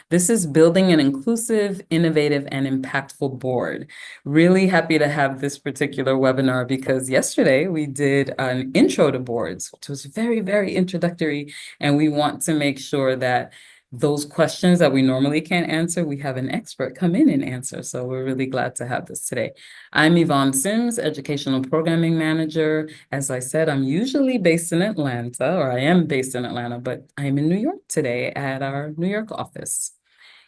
This is building an inclusive, innovative, and impactful board. Really happy to have this particular webinar because yesterday we did an intro to boards, which was very, very introductory. And we want to make sure that those questions that we normally can't answer, we have an expert come in and answer. So we're really glad to have this today. I'm Yvonne Sims, Educational Programming Manager. As I said, I'm usually based in Atlanta, or I am based in Atlanta, but I'm in New York today at our New York office.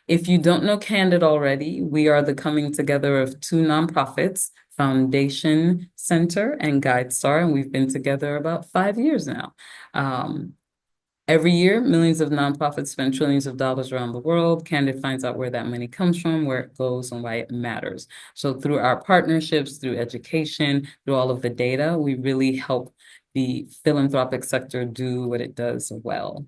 If you don't know Candid already, we are the coming together of two nonprofits, Foundation Center and GuideStar, and we've been together about 5 years now. Every year, millions of nonprofits spend trillions of dollars around the world. Candid finds out where that money comes from, where it goes, and why it matters. So through our partnerships, through education, through all of the data, we really help the philanthropic sector do what it does well.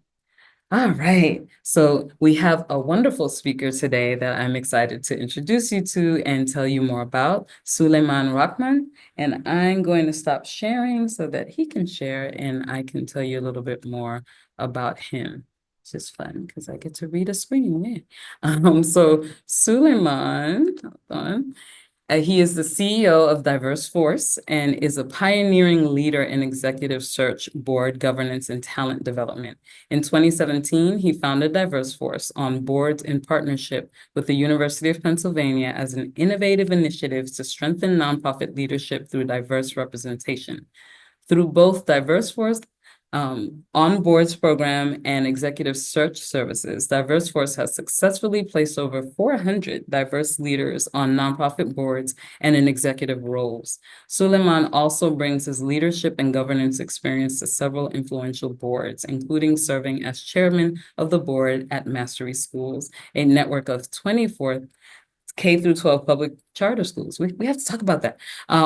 All right. So we have a wonderful speaker today that I'm excited to introduce you to and tell you more about, Suleiman Rahman. And I'm going to stop sharing so that he can share and I can tell you a little bit more about him. It's just fun because I get to read a screen. Yeah. So Suleiman, hold on. He is the CEO of DiverseForce and is a pioneering leader in executive search, board governance, and talent development. In 2017, he founded DiverseForce on boards in partnership with the University of Pennsylvania as an innovative initiative to strengthen nonprofit leadership through diverse representation. Through both DiverseForce on boards program and executive search services, DiverseForce has successfully placed over 400 diverse leaders on nonprofit boards and in executive roles. Suleiman also brings his leadership and governance experience to several influential boards, including serving as chairman of the board at Mastery Schools, a network of 24 K through 12 public charter schools. We have to talk about that.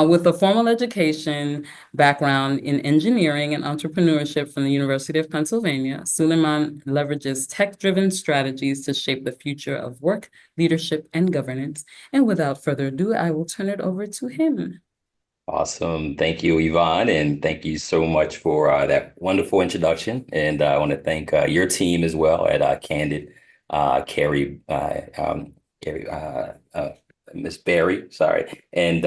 With a formal education background in engineering and entrepreneurship from the University of Pennsylvania, Suleiman leverages tech-driven strategies to shape the future of work, leadership, and governance. And without further ado, I will turn it over to him. Awesome. Thank you, Yvonne, and thank you so much for that wonderful introduction. And I want to thank your team as well at Candid, Carrie, Carrie, Miss Barry, sorry, and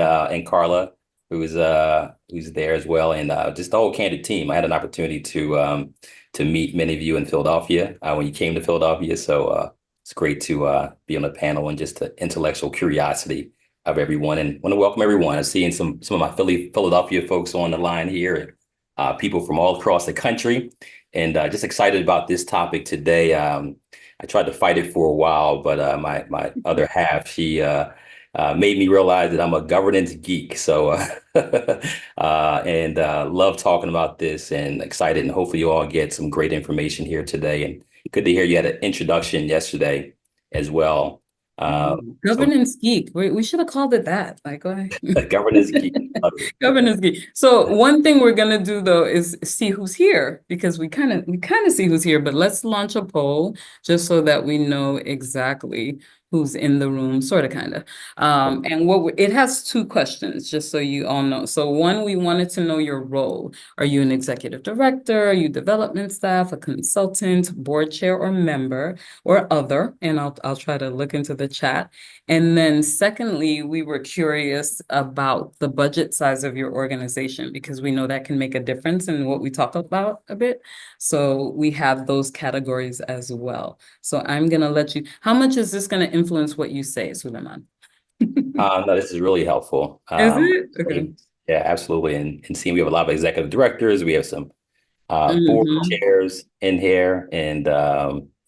Carla, who's there as well, and just the whole Candid team. I had an opportunity to meet many of you in Philadelphia when you came to Philadelphia, so it's great to be on the panel and just the intellectual curiosity of everyone, and want to welcome everyone. I'm seeing some of my Philadelphia folks on the line here, and people from all across the country, and just excited about this topic today. I tried to fight it for a while, but my other half, she made me realize that I'm a governance geek. So and love talking about this and excited, and hopefully you all get some great information here today. And good to hear you had an introduction yesterday as well. So Governance geek. We should have called it that. Like, go ahead. governance geek. Governance geek. So one thing we're gonna do though is see who's here because we kind of see who's here, but let's launch a poll just so that we know exactly who's in the room, sort of, kind of. And it has two questions, just so you all know. So one, we wanted to know your role. Are you an executive director? Are you development staff, a consultant, board chair, or member, or other? And I'll try to look into the chat. And then secondly, we were curious about the budget size of your organization because we know that can make a difference in what we talk about a bit. So we have those categories as well. So I'm going to let you, how much is this going to influence what you say, Suleiman? No, this is really helpful. Is it? Okay. Yeah, absolutely. And seeing we have a lot of executive directors, we have some board Mm-hmm. chairs in here, and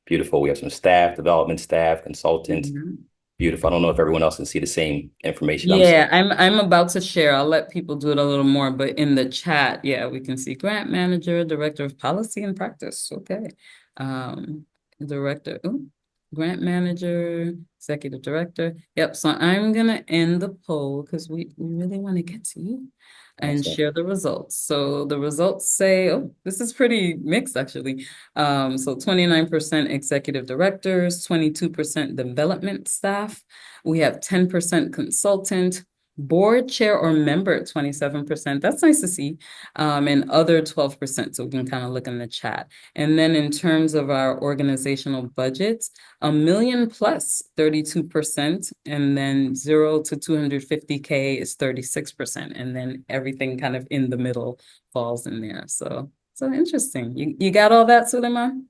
beautiful. We have some staff, development staff, consultants. Mhm. Beautiful. I don't know if everyone else can see the same information I'm seeing. Yeah, I'm about to share. I'll let people do it a little more, but in the chat, yeah, we can see grant manager, director of policy and practice. Okay. Um, director, grant manager, executive director. Yep. So I'm gonna end the poll because we really want to get to you and Excellent. share the results. So the results say, oh, this is pretty mixed actually. So 29% executive directors, 22% development staff. We have 10% consultant, Board chair or member, 27%. That's nice to see. And other 12%. So we can kind of look in the chat. And then in terms of our organizational budgets, a million plus, 32%. And then 0 to 250K is 36%. And then everything kind of in the middle falls in there. So interesting. You got all that, Suleiman?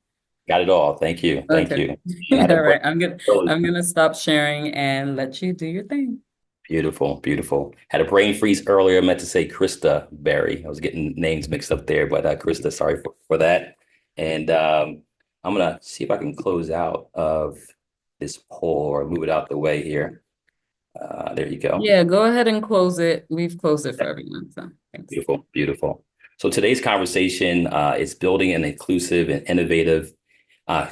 Got it all. Thank you. Thank Okay. you. And had a All break. right. I'm gonna stop sharing and let you do your thing. Beautiful, beautiful. Had a brain freeze earlier. I meant to say Krista Berry. I was getting names mixed up there, but Krista, sorry for that. And I'm gonna see if I can close out of this poll or move it out the way here. There you go. Yeah, go ahead and close it. We've closed it for everyone, so thanks. Beautiful, beautiful. So today's conversation is building an inclusive, innovative, and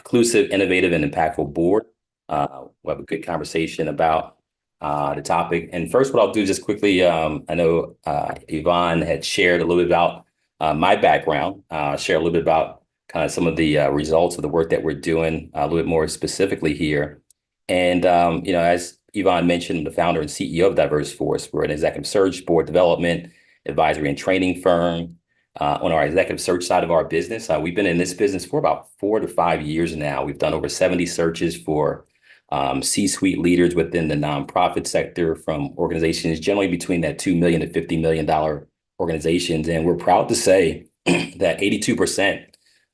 impactful board. We'll have a good conversation about the topic. And first, what I'll do just quickly, I know Yvonne had shared a little bit about my background, share a little bit about kind of some of the results of the work that we're doing, a little bit more specifically here. And, as Yvonne mentioned, I'm the founder and CEO of DiverseForce. We're an executive search, board development, advisory and training firm. On our executive search side of our business, we've been in this business for about 4 to 5 years now. We've done over 70 searches for C-suite leaders within the nonprofit sector, from organizations generally between that $2 million to $50 million organizations. And we're proud to say that 82%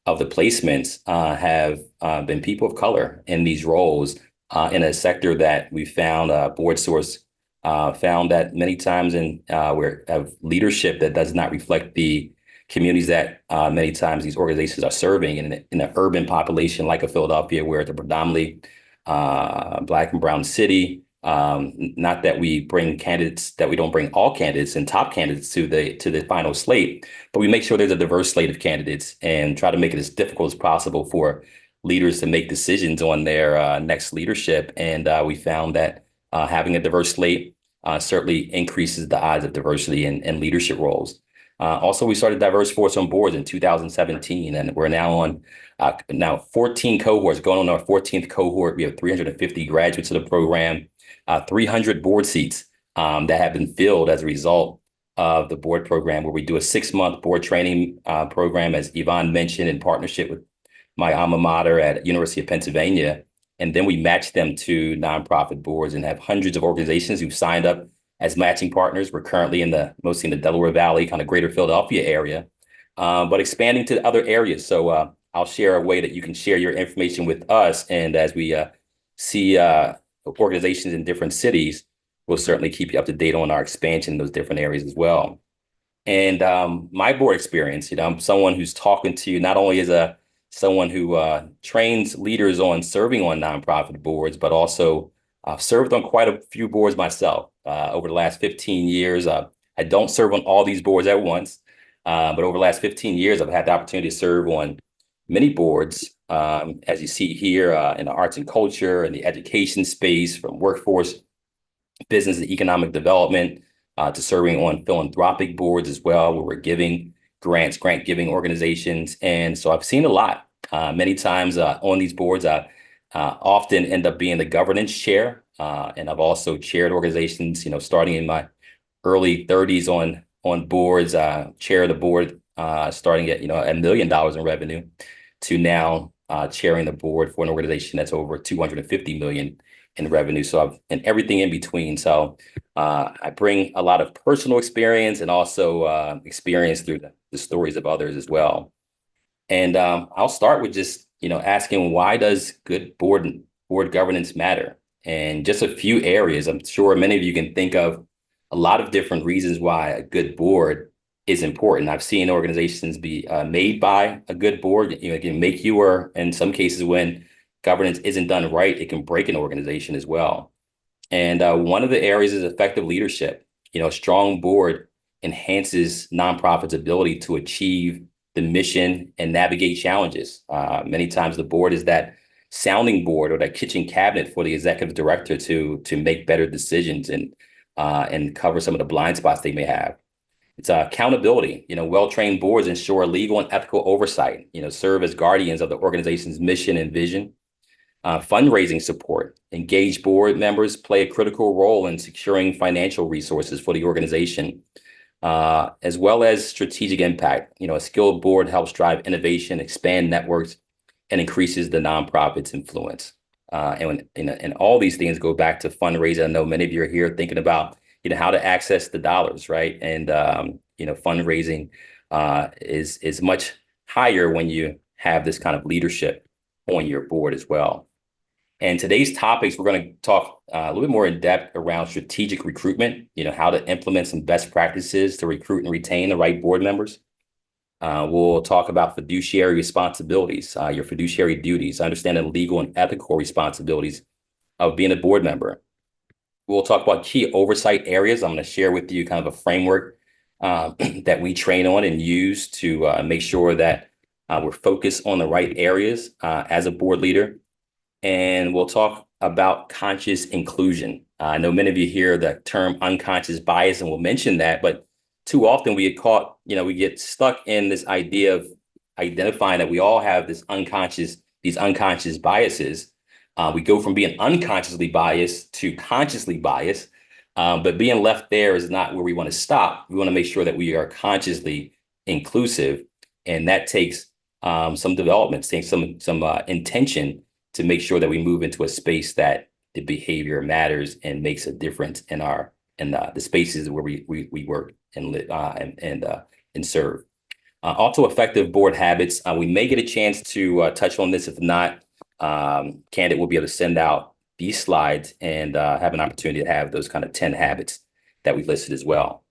of the placements have been people of color in these roles in a sector that we found, Board Source found that many times we have leadership that does not reflect the communities that many times these organizations are serving in an urban population like a Philadelphia, where it's a predominantly Black and brown city. Not that we bring candidates, that we don't bring all candidates and top candidates to the final slate, but we make sure there's a diverse slate of candidates and try to make it as difficult as possible for leaders to make decisions on their next leadership. And we found that having a diverse slate certainly increases the odds of diversity in leadership roles. Also, we started DiverseForce on boards in 2017, and we're now on 14 cohorts, going on our 14th cohort. We have 350 graduates of the program, 300 board seats that have been filled as a result of the board program, where we do a 6-month board training program, as Yvonne mentioned, in partnership with my alma mater at University of Pennsylvania. And then we match them to nonprofit boards and have hundreds of organizations who've signed up as matching partners. We're currently mostly in the Delaware Valley, kind of greater Philadelphia area, but expanding to other areas. So I'll share a way that you can share your information with us. And as we see organizations in different cities, we'll certainly keep you up to date on our expansion in those different areas as well. And my board experience, I'm someone who's talking to you not only as someone who trains leaders on serving on nonprofit boards, but also I've served on quite a few boards myself over the last 15 years. I don't serve on all these boards at once, but over the last 15 years, I've had the opportunity to serve on many boards, as you see here, in the arts and culture and the education space, from workforce, business and economic development, to serving on philanthropic boards as well, where we're giving grants, grant giving organizations. And so I've seen a lot. Many times on these boards, I often end up being the governance chair. And I've also chaired organizations, starting in my early 30s on boards, chair of the board, starting at, $1 million in revenue, to now chairing the board for an organization that's over 250 million in revenue. So and everything in between. So I bring a lot of personal experience and also experience through the stories of others as well. And I'll start with just, asking, why does good board governance matter? And just a few areas. I'm sure many of you can think of a lot of different reasons why a good board is important. I've seen organizations be made by a good board. It can make you, or in some cases, when governance isn't done right, it can break an organization as well. And one of the areas is effective leadership. A strong board enhances nonprofits' ability to achieve the mission and navigate challenges. Many times the board is that sounding board or that kitchen cabinet for the executive director to make better decisions and cover some of the blind spots they may have. It's accountability. Well-trained boards ensure legal and ethical oversight, serve as guardians of the organization's mission and vision. fundraising support. Engaged board members play a critical role in securing financial resources for the organization, as well as strategic impact. A skilled board helps drive innovation, expand networks, and increases the nonprofit's influence. And all these things go back to fundraising. I know many of you are here thinking about how to access the dollars, right? And fundraising is much higher when you have this kind of leadership on your board as well. And today's topics, we're going to talk a little bit more in depth around strategic recruitment, how to implement some best practices to recruit and retain the right board members. We'll talk about fiduciary responsibilities, your fiduciary duties, understanding legal and ethical responsibilities of being a board member. We'll talk about key oversight areas. I'm going to share with you kind of a framework that we train on and use to make sure that we're focused on the right areas as a board leader. And we'll talk about conscious inclusion. I know many of you hear the term unconscious bias, and we'll mention that, but too often we get caught, we get stuck in this idea of identifying that we all have these unconscious biases. We go from being unconsciously biased to consciously biased, but being left there is not where we want to stop. We want to make sure that we are consciously inclusive, and that takes some development, takes some intention to make sure that we move into a space that the behavior matters and makes a difference in the spaces where we work and live and serve. Also, effective board habits. We may get a chance to touch on this. If not, Candid will be able to send out these slides and have an opportunity to have those kind of 10 habits that we listed as well.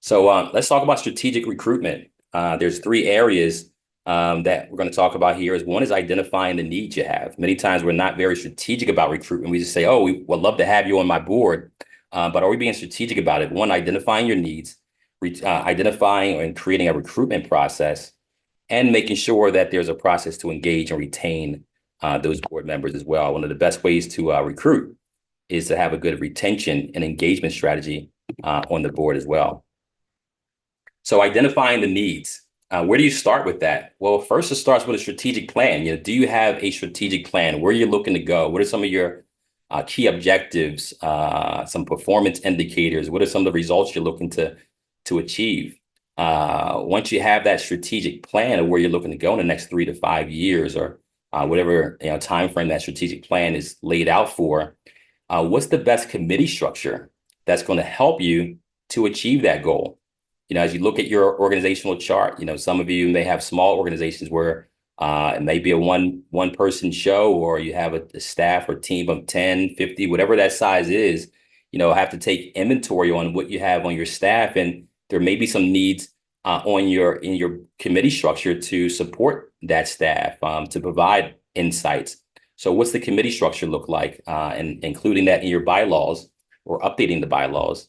So let's talk about strategic recruitment. There's 3 areas that we're going to talk about here. One is identifying the needs you have. Many times we're not very strategic about recruitment. We just say, oh, we would love to have you on my board. But are we being strategic about it? One, identifying your needs, identifying and creating a recruitment process, and making sure that there's a process to engage and retain those board members as well. One of the best ways to recruit is to have a good retention and engagement strategy on the board as well. So identifying the needs. Where do you start with that? Well, first it starts with a strategic plan. Do you have a strategic plan? Where are you looking to go? What are some of your key objectives, some performance indicators? What are some of the results you're looking to achieve? Once you have that strategic plan of where you're looking to go in the next 3 to 5 years, or whatever time frame that strategic plan is laid out for, what's the best committee structure that's going to help you to achieve that goal? As you look at your organizational chart, some of you may have small organizations where it may be a one person show, or you have a staff or team of 10, 50, whatever that size is. Have to take inventory on what you have on your staff, and there may be some needs in your committee structure to support that staff, to provide insights. So what's the committee structure look like, and including that in your bylaws or updating the bylaws?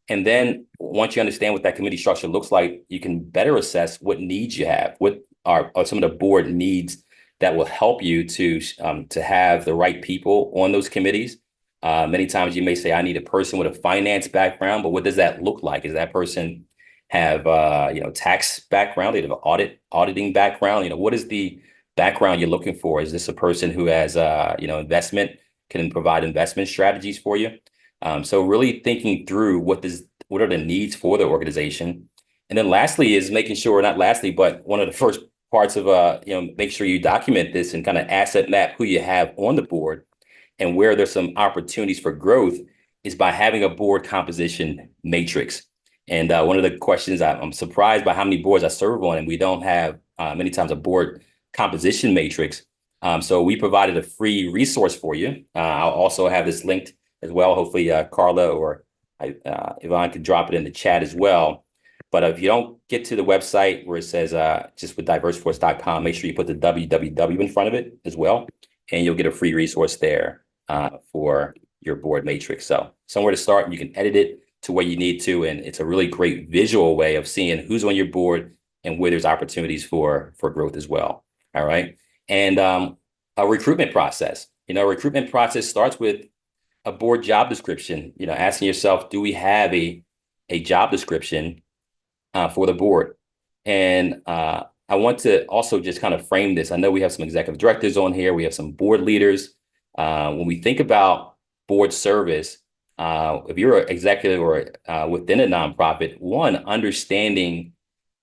And then once you understand what that committee structure looks like, you can better assess what needs you have. What are some of the board needs that will help you to have the right people on those committees? Many times you may say, I need a person with a finance background, but what does that look like? Does that person have tax background? They have an auditing background? What is the background you're looking for? Is this a person who has investment, can provide investment strategies for you? So really thinking through what are the needs for the organization. And then lastly is making sure, not lastly, but one of the first parts of make sure you document this and kind of asset map who you have on the board and where there's some opportunities for growth is by having a board composition matrix. And one of the questions, I'm surprised by how many boards I serve on, and we don't have many times a board composition matrix. So we provided a free resource for you. I'll also have this linked as well. Hopefully Carla or Yvonne can drop it in the chat as well. But if you don't get to the website where it says just with DiverseForce.com, make sure you put the www in front of it as well, and you'll get a free resource there for your board matrix. So somewhere to start, and you can edit it to where you need to, and it's a really great visual way of seeing who's on your board and where there's opportunities for growth as well. All right, and a recruitment process. Recruitment process starts with a board job description. Asking yourself, do we have a job description for the board? And I want to also just kind of frame this. I know we have some executive directors on here. We have some board leaders. When we think about board service, if you're an executive or within a nonprofit, one, understanding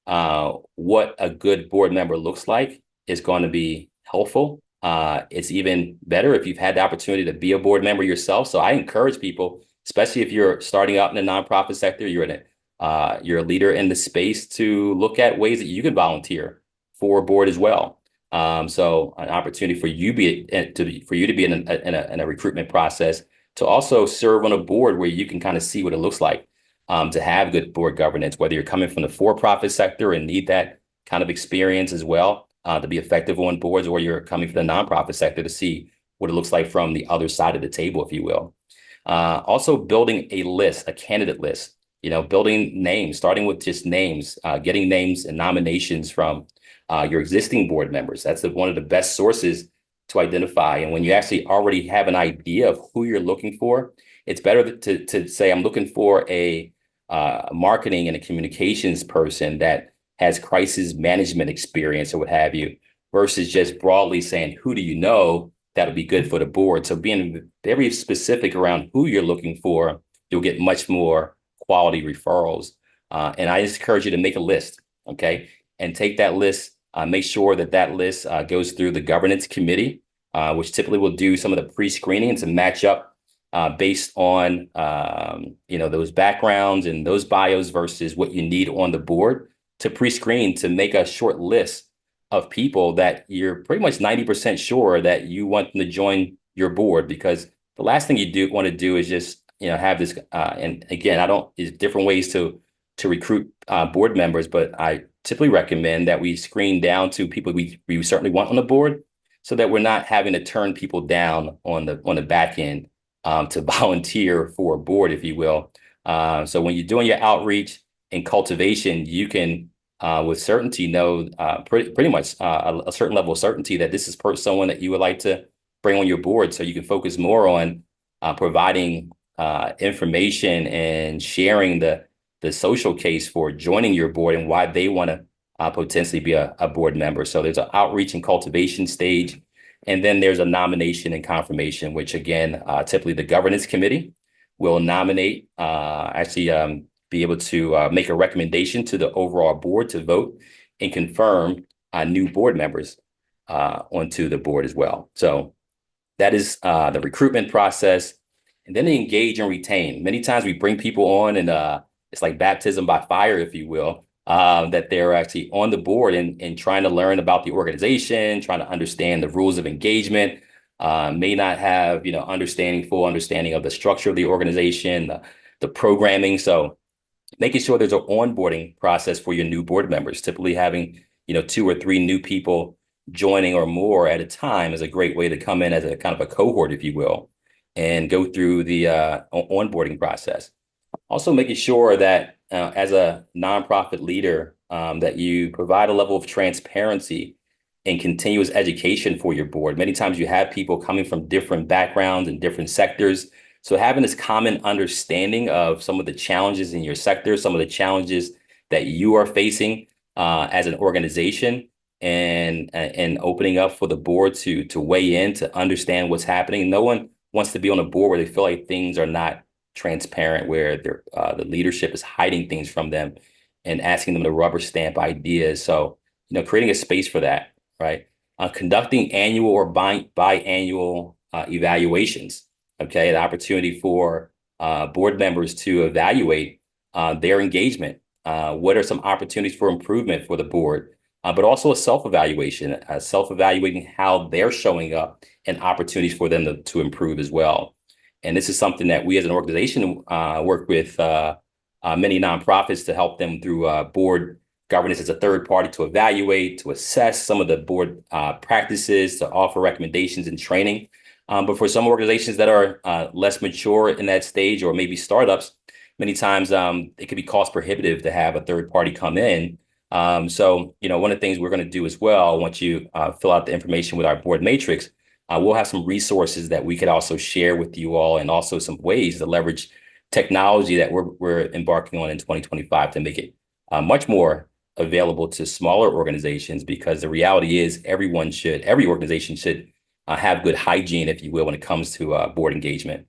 what a good board member looks like is going to be helpful. It's even better if you've had the opportunity to be a board member yourself. So I encourage people, especially if you're starting out in the nonprofit sector, you're a leader in the space, to look at ways that you can volunteer for a board as well. So an opportunity for you to be in a recruitment process, to also serve on a board where you can kind of see what it looks like to have good board governance, whether you're coming from the for-profit sector and need that kind of experience as well to be effective on boards, or you're coming from the nonprofit sector to see what it looks like from the other side of the table, if you will. Also building a list, a candidate list, building names, starting with just names, getting names and nominations from your existing board members. That's one of the best sources to identify. And when you actually already have an idea of who you're looking for, it's better to say, I'm looking for a marketing and a communications person that has crisis management experience or what have you, versus just broadly saying, who do you know that would be good for the board? So being very specific around who you're looking for, you'll get much more quality referrals. And I just encourage you to make a list, okay? And take that list, make sure that list goes through the governance committee, which typically will do some of the pre-screening to match up based on those backgrounds and those bios versus what you need on the board, to pre-screen, to make a short list of people that you're pretty much 90% sure that you want them to join your board. Because the last thing you do want to do is just have this and again, there's different ways to recruit board members, but I typically recommend that we screen down to people we certainly want on the board, so that we're not having to turn people down on the back end to volunteer for a board, if you will. So when you're doing your outreach and cultivation, you can with certainty know pretty much a certain level of certainty that this is someone that you would like to bring on your board, so you can focus more on providing information and sharing the social case for joining your board and why they want to potentially be a board member. So there's an outreach and cultivation stage. And then there's a nomination and confirmation, which again, typically the governance committee will nominate, be able to make a recommendation to the overall board to vote and confirm new board members onto the board as well. So that is the recruitment process. And then they engage and retain. Many times we bring people on and it's like baptism by fire, if you will, that they're actually on the board and trying to learn about the organization, trying to understand the rules of engagement, may not have, full understanding of the structure of the organization, the programming. So making sure there's an onboarding process for your new board members, typically having, 2 or 3 new people joining or more at a time is a great way to come in as a kind of a cohort, if you will, and go through the onboarding process. Also making sure that as a nonprofit leader, that you provide a level of transparency and continuous education for your board. Many times you have people coming from different backgrounds and different sectors. So having this common understanding of some of the challenges in your sector, some of the challenges that you are facing as an organization, and opening up for the board to weigh in, to understand what's happening. No one wants to be on a board where they feel like things are not transparent, where the leadership is hiding things from them and asking them to rubber stamp ideas. So, creating a space for that, right? Conducting annual or biannual evaluations. Okay, the opportunity for board members to evaluate their engagement. What are some opportunities for improvement for the board? But also a self-evaluation, self-evaluating how they're showing up and opportunities for them to improve as well. And this is something that we as an organization work with many nonprofits to help them through board governance as a third party, to evaluate, to assess some of the board practices, to offer recommendations and training. But for some organizations that are less mature in that stage, or maybe startups, many times it can be cost prohibitive to have a third party come in. So, one of the things we're going to do as well, once you fill out the information with our board matrix, we'll have some resources that we could also share with you all, and also some ways to leverage technology that we're embarking on in 2025 to make it much more available to smaller organizations. Because the reality is every organization should have good hygiene, if you will, when it comes to board engagement.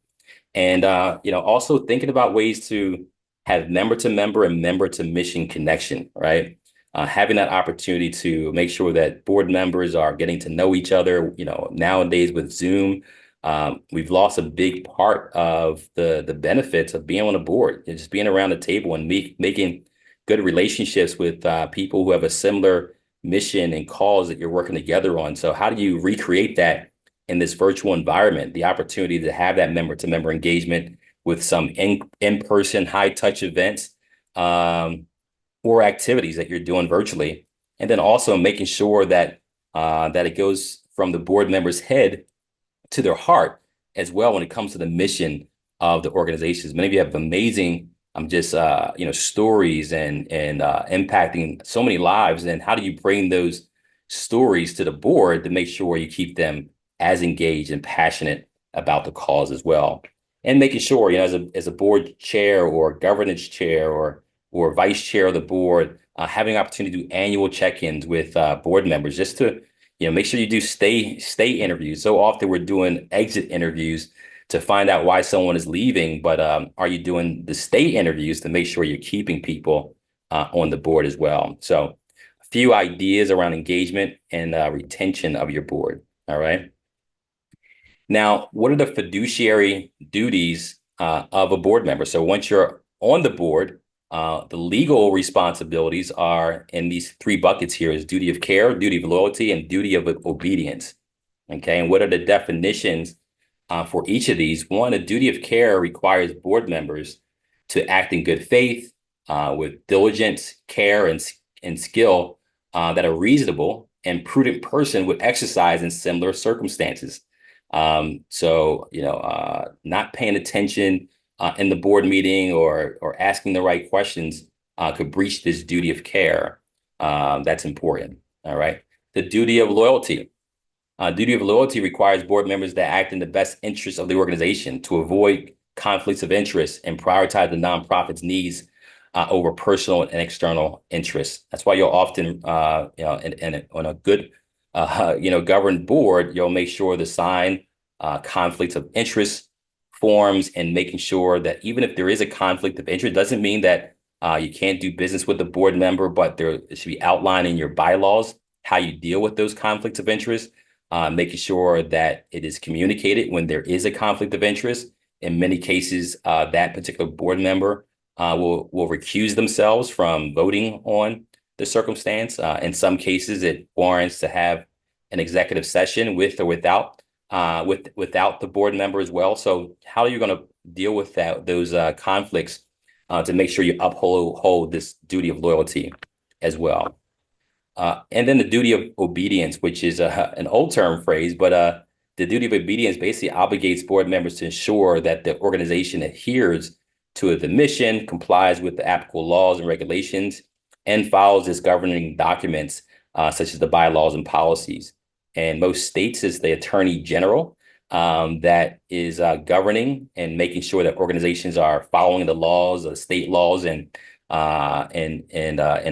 And also thinking about ways to have member to member and member to mission connection, right? Having that opportunity to make sure that board members are getting to know each other. Nowadays with Zoom, we've lost a big part of the benefits of being on a board and just being around the table and making good relationships with people who have a similar mission and cause that you're working together on. So how do you recreate that in this virtual environment? The opportunity to have that member to member engagement with some in-person high touch events, or activities that you're doing virtually, and then also making sure that that it goes from the board member's head to their heart as well when it comes to the mission of the organizations. Many of you have amazing just stories and impacting so many lives. And how do you bring those stories to the board to make sure you keep them as engaged and passionate about the cause as well? And making sure, as a board chair or governance chair or vice chair of the board, having an opportunity to do annual check-ins with board members, just to make sure you do stay interviews. So often we're doing exit interviews to find out why someone is leaving, but are you doing the stay interviews to make sure you're keeping people on the board as well? So a few ideas around engagement and retention of your board. All right. Now, what are the fiduciary duties of a board member? So once you're on the board, the legal responsibilities are in these three buckets here: is duty of care, duty of loyalty, and duty of obedience. Okay, and what are the definitions for each of these? One, a duty of care requires board members to act in good faith, with diligence, care, and skill that a reasonable and prudent person would exercise in similar circumstances. Not paying attention in the board meeting or asking the right questions could breach this duty of care. That's important. All right. The duty of loyalty. Duty of loyalty requires board members to act in the best interest of the organization, to avoid conflicts of interest and prioritize the nonprofit's needs over personal and external interests. That's why you'll often, on a good, governed board, you'll make sure to sign conflicts of interest forms, and making sure that even if there is a conflict of interest, doesn't mean that you can't do business with the board member, but there should be outlined in your bylaws how you deal with those conflicts of interest, making sure that it is communicated when there is a conflict of interest. In many cases, that particular board member will recuse themselves from voting on the circumstance. In some cases, it warrants to have an executive session with or without without the board member as well. So how are you going to deal with those conflicts to make sure you uphold this duty of loyalty as well? And then the duty of obedience, which is an old term phrase, but the duty of obedience basically obligates board members to ensure that the organization adheres to the mission, complies with the applicable laws and regulations, and follows its governing documents, such as the bylaws and policies. And most states, is the attorney general that is governing and making sure that organizations are following the laws, state laws, and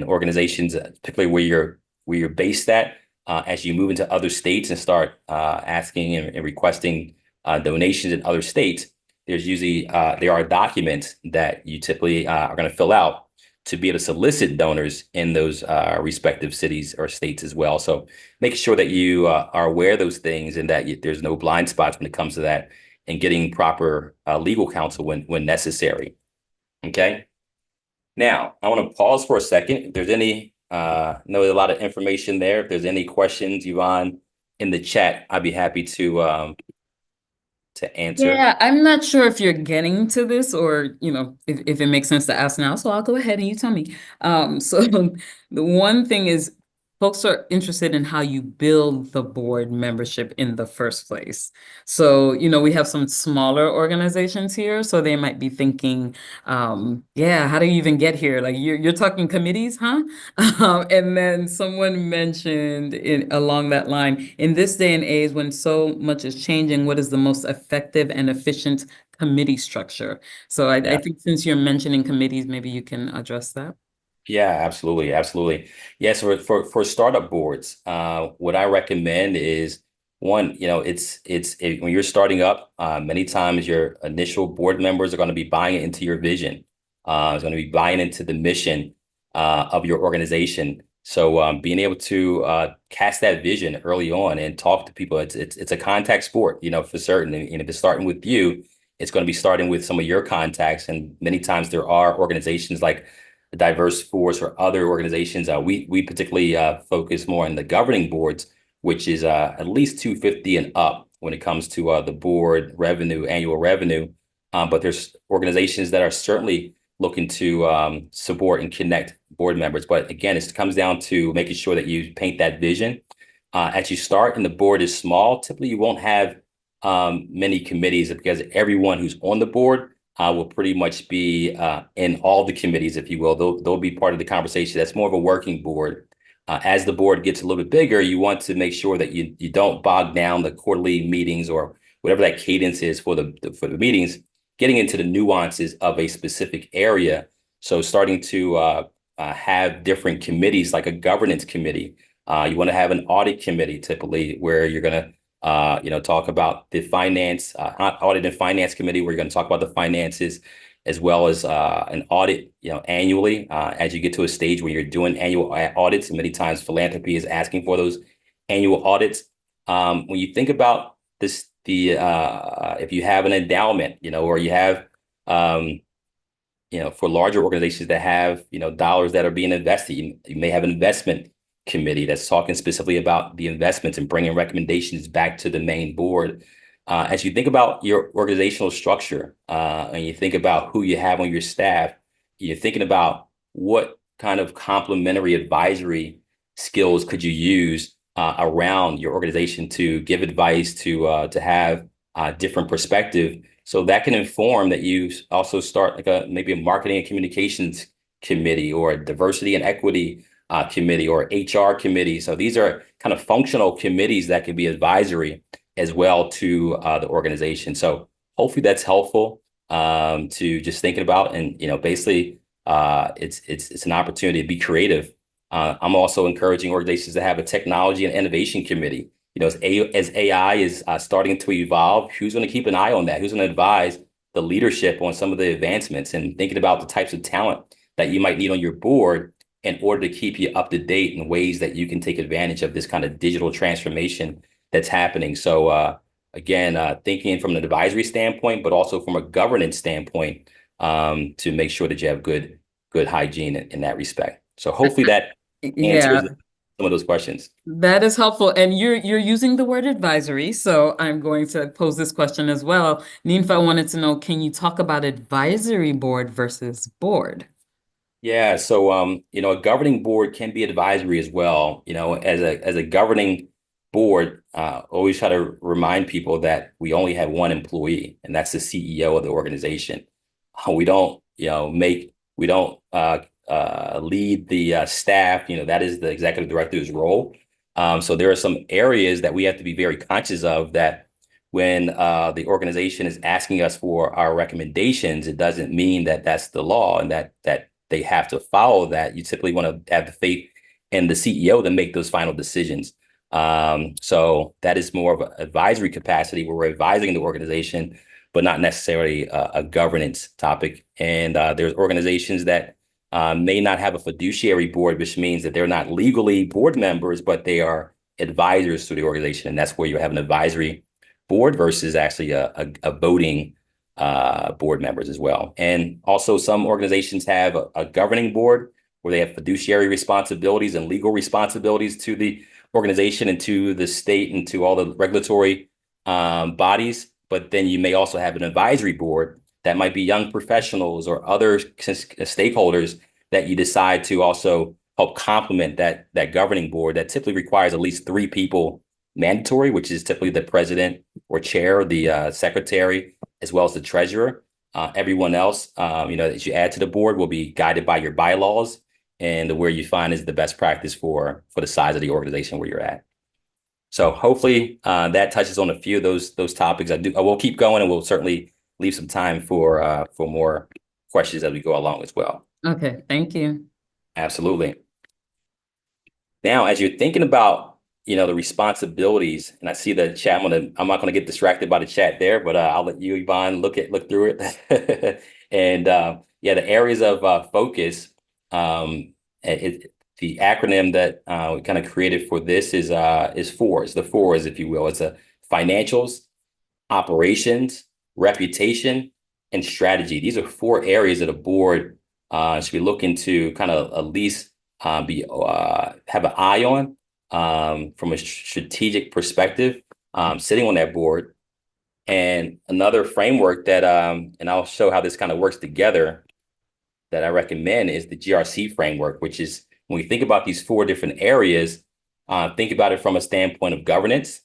organizations, particularly where you're based at. As you move into other states and start asking and requesting donations in other states, there are documents that you typically are going to fill out to be able to solicit donors in those respective cities or states as well. So making sure that you are aware of those things and that there's no blind spots when it comes to that, and getting proper legal counsel when necessary. Okay. Now, I want to pause for a second. If there's any, I know there's a lot of information there. If there's any questions, Yvonne, in the chat, I'd be happy to answer. Yeah, I'm not sure if you're getting to this, or, if it makes sense to ask now. So I'll go ahead and you tell me. So the one thing is, folks are interested in how you build the board membership in the first place. So, we have some smaller organizations here, so they might be thinking, yeah, how do you even get here? Like you're talking committees, huh? And then someone mentioned along that line, in this day and age when so much is changing, what is the most effective and efficient committee structure? So I Yeah. think since you're mentioning committees, maybe you can address that. Yeah, absolutely. Absolutely. Yes. For startup boards, what I recommend is one, when you're starting up, many times your initial board members are going to be buying into your vision. Is going to be buying into the mission of your organization. So being able to cast that vision early on and talk to people, it's a contact sport, for certain. And if it's starting with you, it's going to be starting with some of your contacts. And many times there are organizations like the DiverseForce or other organizations. We particularly focus more on the governing boards, which is at least 250 and up when it comes to the board revenue, annual revenue. But there's organizations that are certainly looking to support and connect board members. But again, it comes down to making sure that you paint that vision. As you start and the board is small, typically you won't have many committees because everyone who's on the board will pretty much be in all the committees, if you will. They'll be part of the conversation. That's more of a working board. As the board gets a little bit bigger, you want to make sure that you don't bog down the quarterly meetings or whatever that cadence is for the meetings, getting into the nuances of a specific area. So starting to have different committees, like a governance committee. You want to have an audit committee, typically, where you're going to talk about the finance, audit and finance committee, where you're going to talk about the finances, as well as an audit, annually, as you get to a stage where you're doing annual audits. And many times philanthropy is asking for those annual audits. When you think about this, if you have an endowment, or you have, for larger organizations that have, dollars that are being invested, you may have an investment committee that's talking specifically about the investments and bringing recommendations back to the main board. As you think about your organizational structure and you think about who you have on your staff, you're thinking about what kind of complementary advisory skills could you use around your organization to give advice, to have different perspective. So that can inform that you also start like maybe a marketing and communications committee or a diversity and equity committee or HR committee. So these are kind of functional committees that can be advisory as well to the organization. So hopefully that's helpful to just thinking about. And basically it's an opportunity to be creative. I'm also encouraging organizations to have a technology and innovation committee. As AI is starting to evolve, who's going to keep an eye on that? Who's going to advise the leadership on some of the advancements and thinking about the types of talent that you might need on your board in order to keep you up to date in ways that you can take advantage of this kind of digital transformation that's happening. So again, thinking from an advisory standpoint, but also from a governance standpoint, to make sure that you have good hygiene in that respect. So hopefully that answers Yeah, some of those questions. that is helpful. And you're using the word advisory, so I'm going to pose this question as well. Ninfa wanted to know, can you talk about advisory board versus board? Yeah, so a governing board can be advisory as well. As a governing board, always try to remind people that we only have one employee, and that's the CEO of the organization. We don't, we don't lead the staff. That is the executive director's role. So there are some areas that we have to be very conscious of that when the organization is asking us for our recommendations, it doesn't mean that that's the law and that they have to follow that. You typically want to have the faith in the CEO to make those final decisions. So that is more of an advisory capacity where we're advising the organization, but not necessarily a governance topic. And there's organizations that may not have a fiduciary board, which means that they're not legally board members, but they are advisors to the organization. And that's where you have an advisory board versus actually a voting board members as well. And also some organizations have a governing board where they have fiduciary responsibilities and legal responsibilities to the organization and to the state and to all the regulatory bodies. But then you may also have an advisory board that might be young professionals or other stakeholders that you decide to also help complement that governing board that typically requires at least 3 people mandatory, which is typically the president or chair, the secretary, as well as the treasurer. Everyone else, that you add to the board will be guided by your bylaws and where you find is the best practice for the size of the organization where you're at. So hopefully that touches on a few of those topics. I will keep going, and we'll certainly leave some time for more questions as we go along as well. Okay, thank you. Absolutely. Now, as you're thinking about, the responsibilities, and I see the chat. I'm not gonna get distracted by the chat there, but I'll let you, Yvonne, look through it. And yeah, the areas of focus. The acronym that we kind of created for this is FORS. The FORS, if you will, it's a financials, operations, reputation, and strategy. These are four areas that a board should be looking to kind of at least be have an eye on from a strategic perspective, sitting on that board. And another framework that, and I'll show how this kind of works together, that I recommend is the GRC framework, which is when we think about these four different areas, think about it from a standpoint of governance,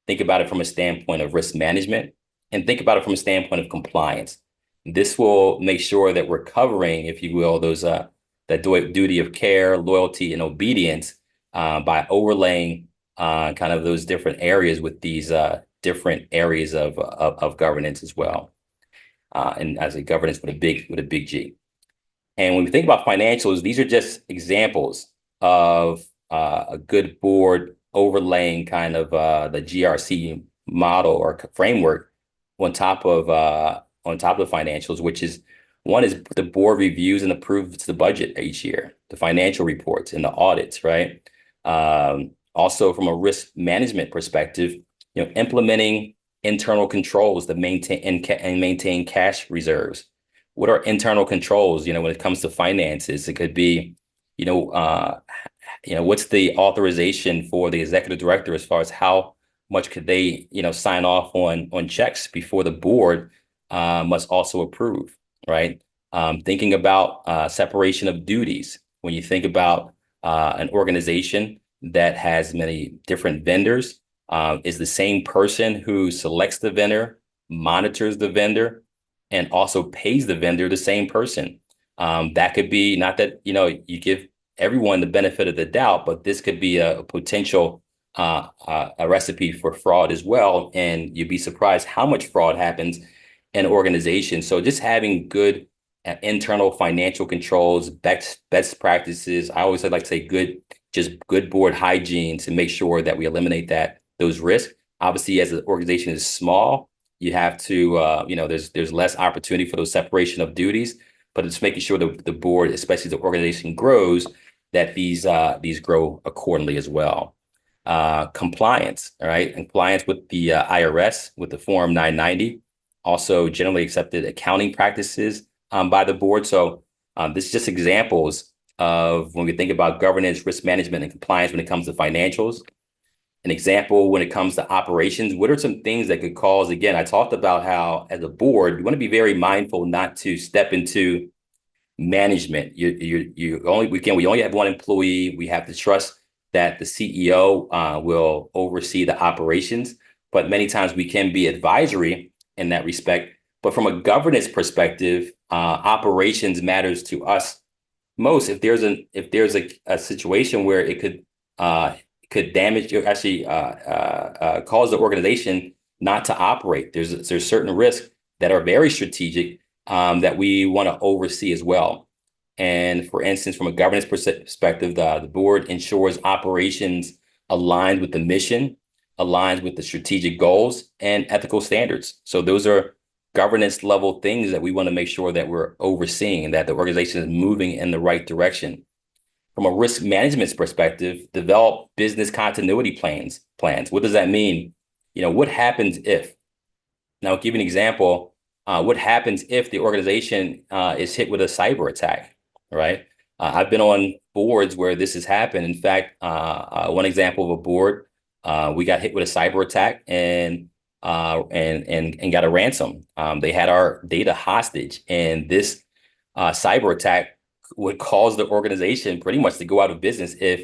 think about it from a standpoint of risk management, and think about it from a standpoint of compliance. This will make sure that we're covering, if you will, those that duty of care, loyalty, and obedience by overlaying kind of those different areas with these different areas of governance as well. And as a governance with a big G. And when we think about financials, these are just examples of a good board overlaying kind of the GRC model or framework on top of financials, which is one is the board reviews and approves the budget each year, the financial reports and the audits, right? Also, from a risk management perspective, implementing internal controls to maintain cash reserves. What are internal controls? When it comes to finances, it could be, what's the authorization for the executive director as far as how much could they, sign off on checks before the board must also approve, right? Thinking about separation of duties. When you think about an organization that has many different vendors, is the same person who selects the vendor, monitors the vendor, and also pays the vendor the same person. That could be, not that, you give everyone the benefit of the doubt, but this could be a potential a recipe for fraud as well. And you'd be surprised how much fraud happens in organizations. So just having good internal financial controls, best practices. I always like to say good board hygiene to make sure that we eliminate those risks. Obviously, as an organization is small, you have to, there's less opportunity for those separation of duties, but it's making sure that the board, especially the organization grows, that these grow accordingly as well. Compliance, all right? Compliance with the IRS, with the Form 990, also generally accepted accounting practices by the board. So this is just examples of when we think about governance, risk management, and compliance when it comes to financials. An example when it comes to operations, what are some things that could cause, again, I talked about how as a board, you want to be very mindful not to step into management. We only have one employee. We have to trust that the CEO will oversee the operations, but many times we can be advisory in that respect. But from a governance perspective, operations matters to us most. If there's a situation where it could damage, actually cause the organization not to operate. There's certain risks that are very strategic that we want to oversee as well. And for instance, from a governance perspective, the board ensures operations aligned with the mission, aligns with the strategic goals and ethical standards. So those are governance level things that we want to make sure that we're overseeing and that the organization is moving in the right direction. From a risk management perspective, develop business continuity plans. What does that mean? What happens if? Now, I'll give you an example. What happens if the organization is hit with a cyber attack, right? I've been on boards where this has happened. In fact, one example of a board, we got hit with a cyber attack and got a ransom. They had our data hostage, and this cyber attack would cause the organization pretty much to go out of business if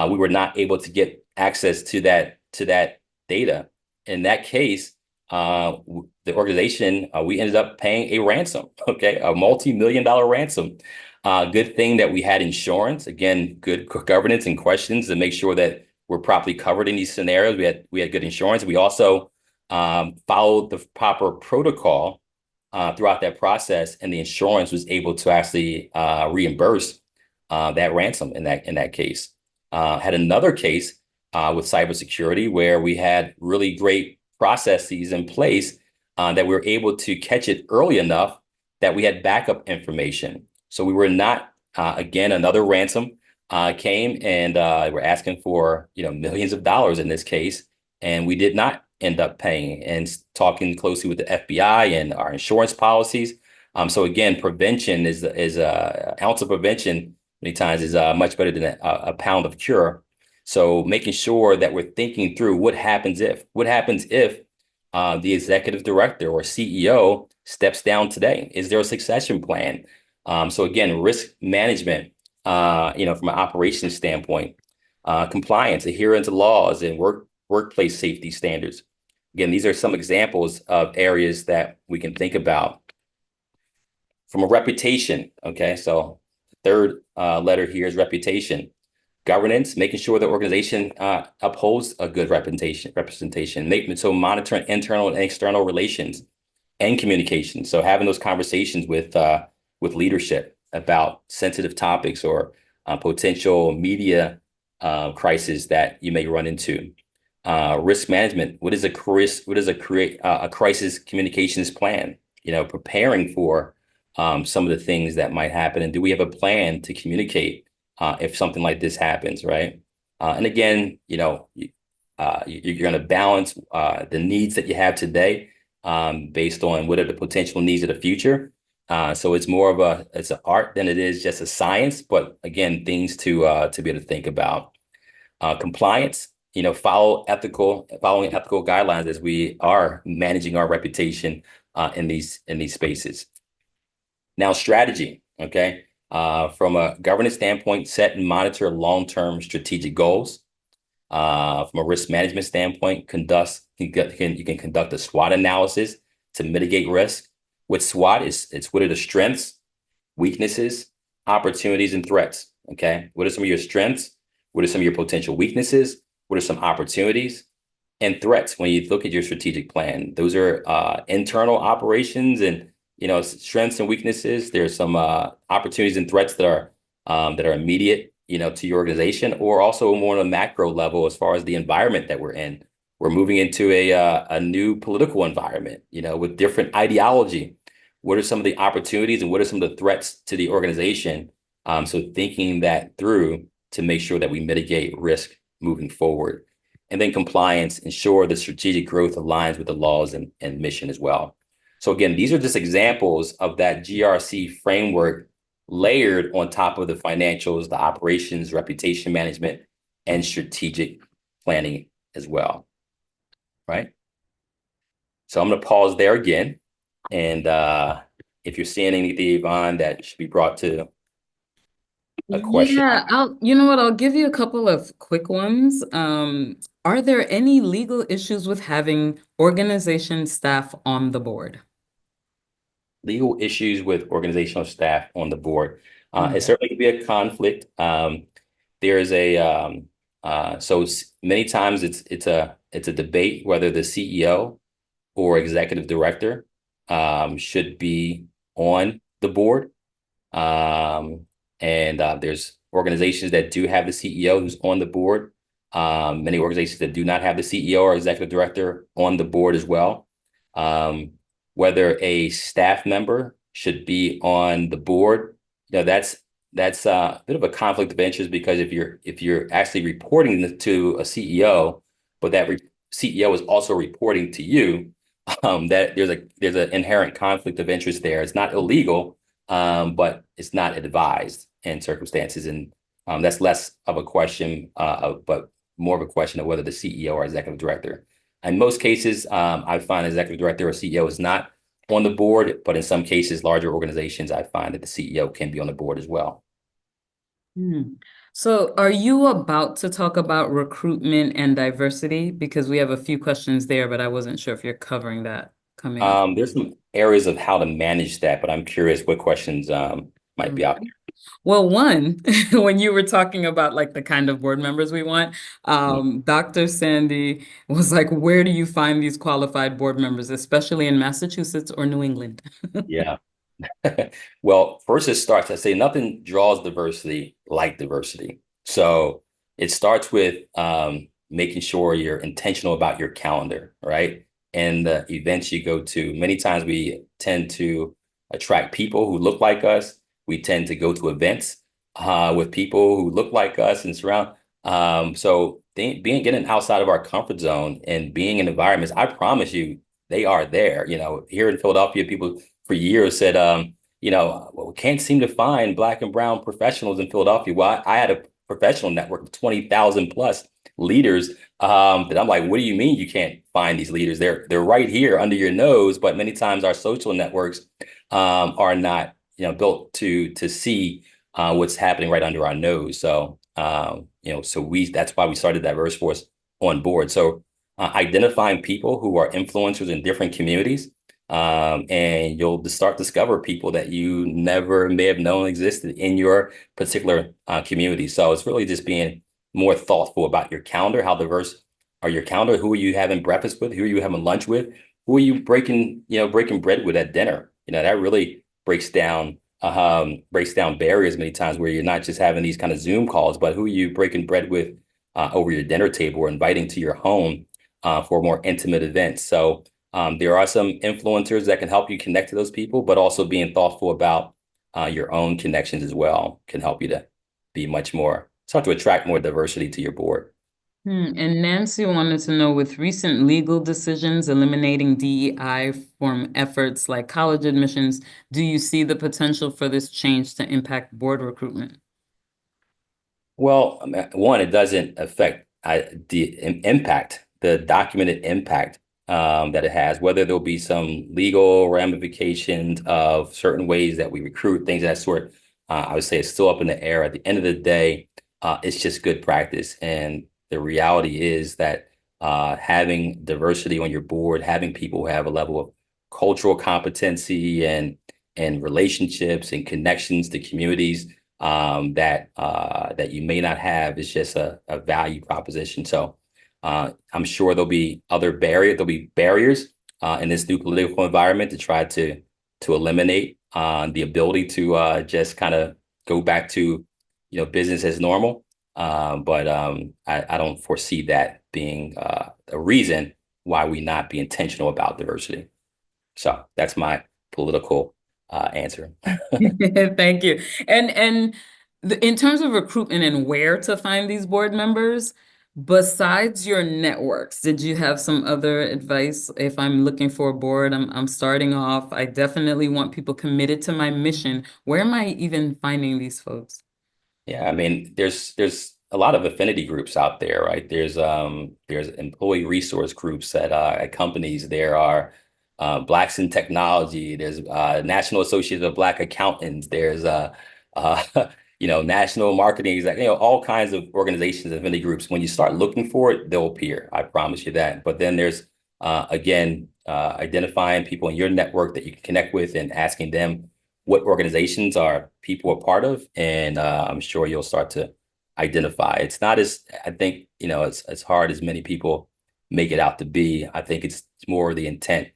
we were not able to get access to that data. In that case, the organization, we ended up paying a ransom, okay, a multi-million-dollar ransom. Good thing that we had insurance. Again, good governance and questions to make sure that we're properly covered in these scenarios. We had good insurance. We also followed the proper protocol throughout that process, and the insurance was able to actually reimburse that ransom in that case. Had another case with cybersecurity, where we had really great processes in place that we were able to catch it early enough that we had backup information. So we were not, again, another ransom came and we're asking for, millions of dollars in this case, and we did not end up paying. And talking closely with the FBI and our insurance policies. So again, prevention is an ounce of prevention many times is much better than a pound of cure. So making sure that we're thinking through what happens if the executive director or CEO steps down today? Is there a succession plan? So again, risk management, from an operations standpoint, compliance, adherence to laws and workplace safety standards. Again, these are some examples of areas that we can think about. From a reputation, okay, so the third letter here is reputation. Governance, making sure the organization upholds a good representation. So monitoring internal and external relations and communication. So having those conversations with leadership about sensitive topics or potential media crisis that you may run into. Risk management. What is a crisis communications plan? Preparing for some of the things that might happen, and do we have a plan to communicate if something like this happens, right? And again, you're going to balance the needs that you have today based on what are the potential needs of the future. So it's more of it's an art than it is just a science, but again, things to be able to think about. Compliance, following ethical guidelines as we are managing our reputation in these spaces. Now, strategy, okay? From a governance standpoint, set and monitor long-term strategic goals. From a risk management standpoint, you can conduct a SWOT analysis to mitigate risk. With SWOT, it's what are the strengths, weaknesses, opportunities, and threats, okay? What are some of your strengths? What are some of your potential weaknesses? What are some opportunities and threats when you look at your strategic plan? Those are internal operations and strengths and weaknesses. There's some opportunities and threats that are immediate, to your organization, or also more on a macro level as far as the environment that we're in. We're moving into a new political environment, with different ideology. What are some of the opportunities and what are some of the threats to the organization? So thinking that through to make sure that we mitigate risk moving forward. And then compliance, ensure the strategic growth aligns with the laws and mission as well. So again, these are just examples of that GRC framework layered on top of the financials, the operations, reputation management, and strategic planning as well, right? So I'm going to pause there again. And if you're seeing anything, Yvonne, that should be brought to a question. Yeah, you know what? I'll give you a couple of quick ones. Are there any legal issues with having organization staff on the board? Legal issues with organizational staff on the board. It Mm. certainly could be a conflict. There is so many times it's a debate whether the CEO or executive director should be on the board. And there's organizations that do have the CEO who's on the board. Many organizations that do not have the CEO or executive director on the board as well. Whether a staff member should be on the board, that's a bit of a conflict of interest, because if you're actually reporting to a CEO, but that CEO is also reporting to you, that there's an inherent conflict of interest there. It's not illegal, but it's not advised in circumstances, and that's less of a question, but more of a question of whether the CEO or executive director. In most cases, I find executive director or CEO is not on the board, but in some cases, larger organizations, I find that the CEO can be on the board as well. Hmm. So are you about to talk about recruitment and diversity? Because we have a few questions there, but I wasn't sure if you're covering that coming up. There's some areas of how to manage that, but I'm curious what questions might be out Okay. Well, one, when you were talking about like the kind of board members we want, there. Dr. Sandy was like, where do you find these qualified board members, especially in Massachusetts or New England? Yeah. Well, first it starts, I say nothing draws diversity like diversity. So it starts with making sure you're intentional about your calendar, right? And the events you go to. Many times we tend to attract people who look like us. We tend to go to events with people who look like us and surround. So being getting outside of our comfort zone and being in environments, I promise you, they are there. Here in Philadelphia, people for years said, well, we can't seem to find Black and brown professionals in Philadelphia. Well, I had a professional network of 20,000 plus leaders that I'm like, what do you mean you can't find these leaders? They're right here under your nose, but many times our social networks are not built to see what's happening right under our nose. So so that's why we started DiverseForce on board. So identifying people who are influencers in different communities, and you'll start to discover people that you never may have known existed in your particular community. So it's really just being more thoughtful about your calendar. How diverse are your calendar? Who are you having breakfast with? Who are you having lunch with? Who are you breaking bread with at dinner? That really breaks down barriers many times, where you're not just having these kind of Zoom calls, but who are you breaking bread with over your dinner table, or inviting to your home for more intimate events. So there are some influencers that can help you connect to those people, but also being thoughtful about your own connections as well can help you to start to attract more diversity to your board. And Nancy wanted to know, with recent legal decisions eliminating DEI from efforts like college admissions, do you see the potential for this change to impact board recruitment? Well, I mean, one, it doesn't affect the documented impact that it has, whether there'll be some legal ramifications of certain ways that we recruit, things of that sort. I would say it's still up in the air. At the end of the day, it's just good practice. And the reality is that having diversity on your board, having people who have a level of cultural competency and relationships and connections to communities that you may not have is just a value proposition. So I'm sure there'll be barriers in this new political environment to try to eliminate the ability to just kind of go back to business as normal. But I don't foresee that being a reason why we not be intentional about diversity. So that's my political answer. Thank you. And in terms of recruitment and where to find these board members, besides your networks, did you have some other advice? If I'm looking for a board, I'm starting off, I definitely want people committed to my mission. Where am I even finding these folks? Yeah, I mean, there's a lot of affinity groups out there, right? There's employee resource groups at companies. There are Blacks in Technology. There's National Association of Black Accountants. There's uh National Marketing Exec, all kinds of organizations, affinity groups. When you start looking for it, they'll appear. I promise you that. But then there's again identifying people in your network that you can connect with and asking them what organizations are people a part of, and I'm sure you'll start to identify. It's not as I think it's as hard as many people make it out to be. I think it's more the intent,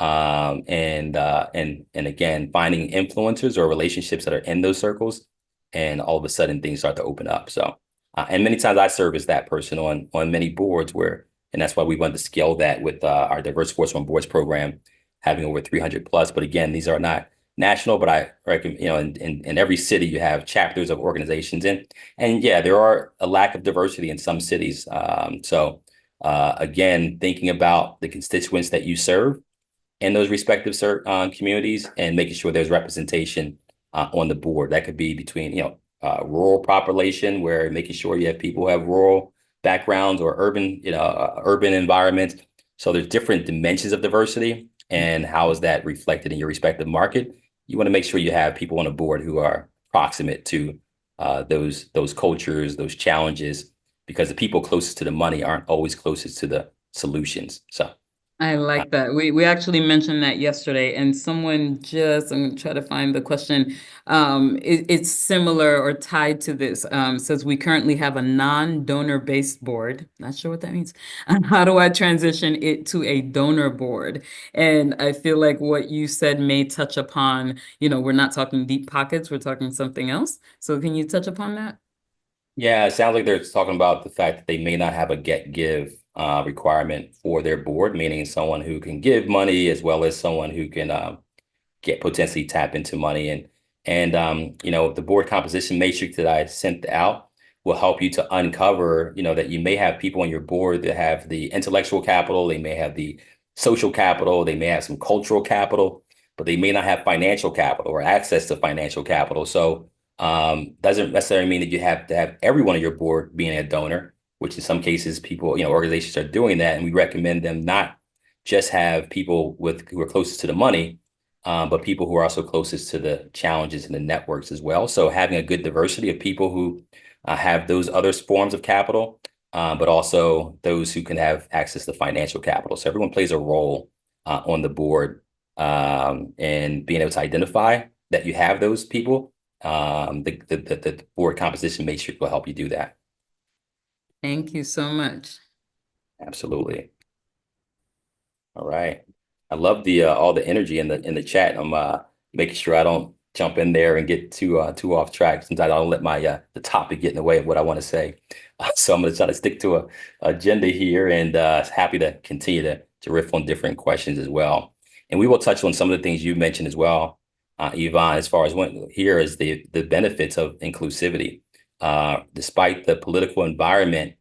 and again finding influencers or relationships that are in those circles, and all of a sudden things start to open up. So, and many times I serve as that person on many boards where, and that's why we want to scale that with our DiverseForce on Boards program, having over 300 plus. But again, these are not national, but I reckon, in every city you have chapters of organizations and yeah, there are a lack of diversity in some cities. So again, thinking about the constituents that you serve in those respective communities and making sure there's representation on the board. That could be between, rural population, where making sure you have people who have rural backgrounds, or urban environments. So there's different dimensions of diversity, and how is that reflected in your respective market? You want to make sure you have people on a board who are proximate to those cultures, those challenges, because the people closest to the money aren't always closest to the solutions. So. I like that. We actually mentioned that yesterday, and someone just, I'm gonna try to find the question. It's similar or tied to this. Says we currently have a non-donor based board. Not sure what that means. How do I transition it to a donor board? And I feel like what you said may touch upon, we're not talking deep pockets, we're talking something else. So can you touch upon that? Yeah, it sounds like they're talking about the fact that they may not have a get-give requirement for their board, meaning someone who can give money as well as someone who can get potentially tap into money. And the board composition matrix that I sent out will help you to uncover, that you may have people on your board that have the intellectual capital, they may have the social capital, they may have some cultural capital, but they may not have financial capital or access to financial capital. So doesn't necessarily mean that you have to have everyone on your board being a donor, which in some cases people, organizations are doing that. And we recommend them not just have people who are closest to the money, but people who are also closest to the challenges and the networks as well. So having a good diversity of people who have those other forms of capital, but also those who can have access to financial capital. So everyone plays a role on the board, and being able to identify that you have those people. The board composition matrix will help you do that. Thank you so much. Absolutely. All right. I love the all the energy in the chat. I'm making sure I don't jump in there and get too off track. Sometimes I don't let my the topic get in the way of what I want to say. So I'm going to try to stick to a agenda here, and happy to continue to riff on different questions as well. And we will touch on some of the things you mentioned as well, Yvonne, as far as here is the benefits of inclusivity. Despite the political environment,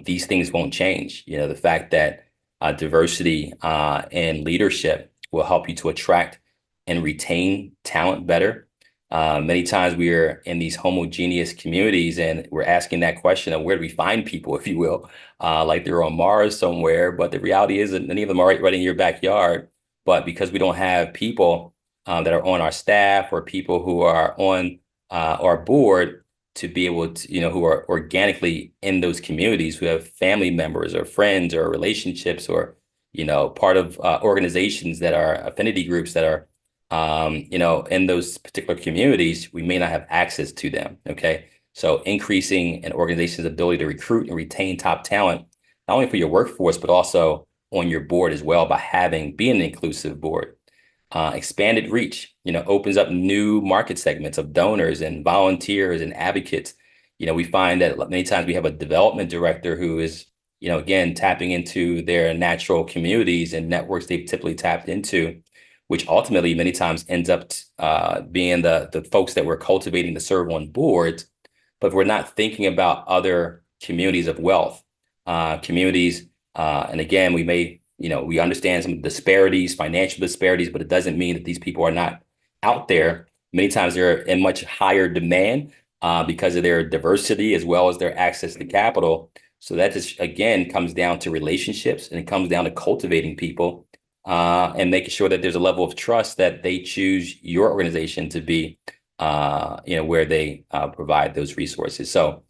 these things won't change. The fact that diversity and leadership will help you to attract and retain talent better. Many times we are in these homogeneous communities and we're asking that question of where do we find people, if you will, like they're on Mars somewhere. But the reality is that many of them are right in your backyard. But because we don't have people that are on our staff or people who are on our board to be able to, who are organically in those communities, who have family members or friends or relationships or, part of organizations that are affinity groups that are, in those particular communities, we may not have access to them. Okay. So increasing an organization's ability to recruit and retain top talent, not only for your workforce, but also on your board as well by being an inclusive board. Expanded reach, opens up new market segments of donors and volunteers and advocates. We find that many times we have a development director who is, again, tapping into their natural communities and networks they've typically tapped into, which ultimately many times ends up being the folks that we're cultivating to serve on boards. But if we're not thinking about other communities of wealth, communities, and again, we understand some disparities, financial disparities, but it doesn't mean that these people are not out there. Many times they're in much higher demand because of their diversity as well as their access to capital. So that just, again, comes down to relationships, and it comes down to cultivating people and making sure that there's a level of trust that they choose your organization to be, where they provide those resources. So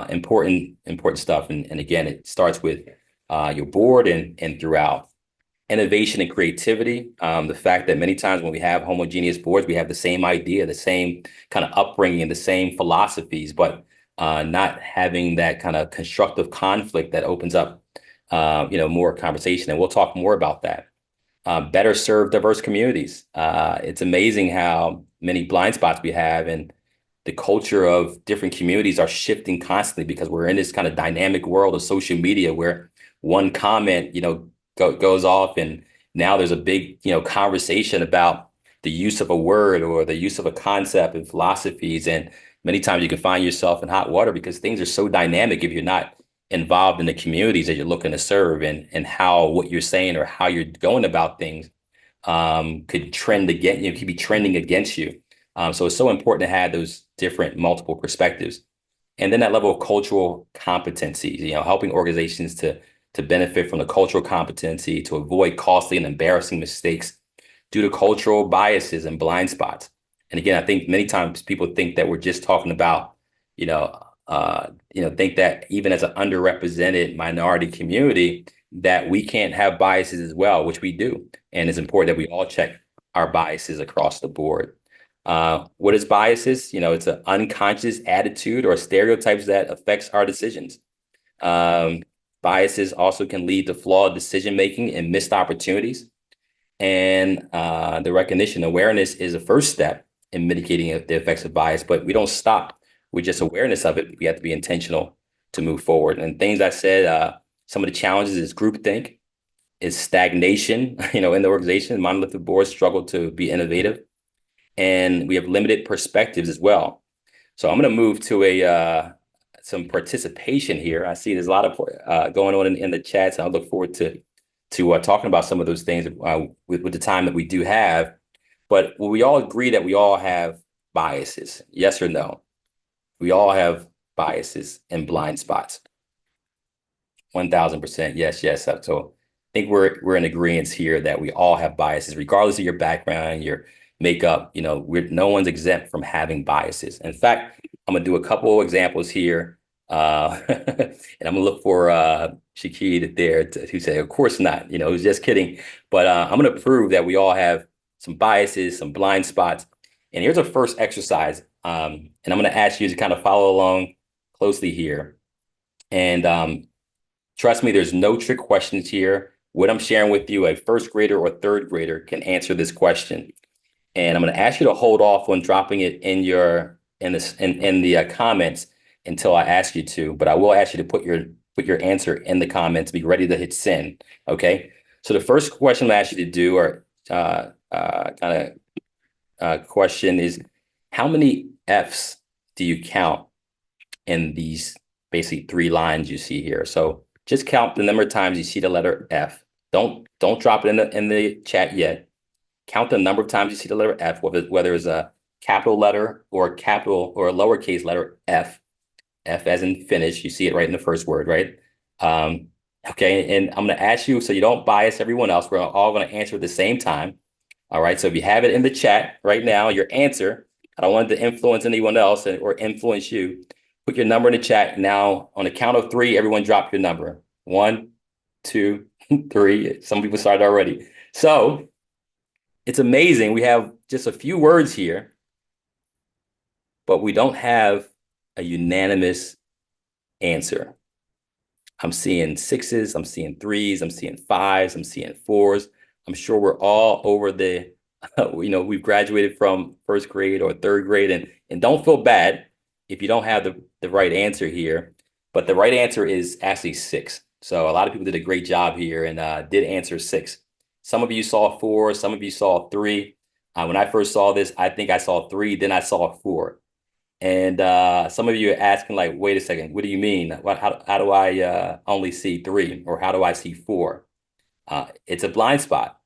important stuff. And again, it starts with your board and throughout. Innovation and creativity. The fact that many times when we have homogeneous boards, we have the same idea, the same kind of upbringing, the same philosophies, but not having that kind of constructive conflict that opens up, more conversation. And we'll talk more about that. Better serve diverse communities. It's amazing how many blind spots we have, and the culture of different communities are shifting constantly because we're in this kind of dynamic world of social media where one comment, goes off, and now there's a big, conversation about the use of a word or the use of a concept and philosophies. And many times you can find yourself in hot water because things are so dynamic if you're not involved in the communities that you're looking to serve, and how what you're saying or how you're going about things could trend again, could be trending against you. So it's so important to have those different multiple perspectives. And then that level of cultural competencies, helping organizations to benefit from the cultural competency, to avoid costly and embarrassing mistakes due to cultural biases and blind spots. And again, I think many times people think that we're just talking about, think that even as an underrepresented minority community, that we can't have biases as well, which we do. And it's important that we all check our biases across the board. What is biases? It's an unconscious attitude or stereotypes that affects our decisions. Biases also can lead to flawed decision-making and missed opportunities. And the recognition, awareness is a first step in mitigating the effects of bias, but we don't stop with just awareness of it, we have to be intentional to move forward. And things I said, some of the challenges is groupthink, is stagnation, in the organization. Monolithic boards struggle to be innovative, and we have limited perspectives as well. So I'm going to move to some participation here. I see there's a lot of going on in the chats. I look forward to talking about some of those things with the time that we do have. But will we all agree that we all have biases? Yes or no? We all have biases and blind spots. 1000%. Yes, yes. So I think we're in agreement here that we all have biases, regardless of your background, your makeup. No one's exempt from having biases. In fact, I'm gonna do a couple of examples here, and I'm gonna look for Shakid there to say, of course not. Who's just kidding. But I'm gonna prove that we all have some biases, some blind spots. And here's a first exercise, and I'm gonna ask you to kind of follow along closely here. And trust me, there's no trick questions here. What I'm sharing with you, a first grader or third grader can answer this question. And I'm going to ask you to hold off on dropping it in the comments until I ask you to. But I will ask you to put your answer in the comments. Be ready to hit send. Okay. So the first question I ask you to do, or question is, how many F's do you count in these basically 3 lines you see here? So just count the number of times you see the letter F. Don't drop it in the chat yet. Count the number of times you see the letter F, whether it's a capital letter or a lowercase letter F. F as in finish. You see it right in the first word, right? Okay, and I'm going to ask you, so you don't bias everyone else. We're all going to answer at the same time. All right, so if you have it in the chat right now, your answer, I don't want it to influence anyone else or influence you. Put your number in the chat. Now, on the count of 3, everyone drop your number. 1, 2, 3. Some people started already. So it's amazing. We have just a few words here, but we don't have a unanimous answer. I'm seeing 6s, I'm seeing 3s, I'm seeing 5s, I'm seeing 4s. I'm sure we're all over we've graduated from first grade or third grade, and don't feel bad if you don't have the right answer here, but the right answer is actually 6. So a lot of people did a great job here and did answer 6. Some of you saw 4, some of you saw 3. When I first saw this, I think I saw 3, then I saw 4. And some of you are asking, like, wait a second, what do you mean? How do I only see 3, or how do I see 4? It's a blind spot.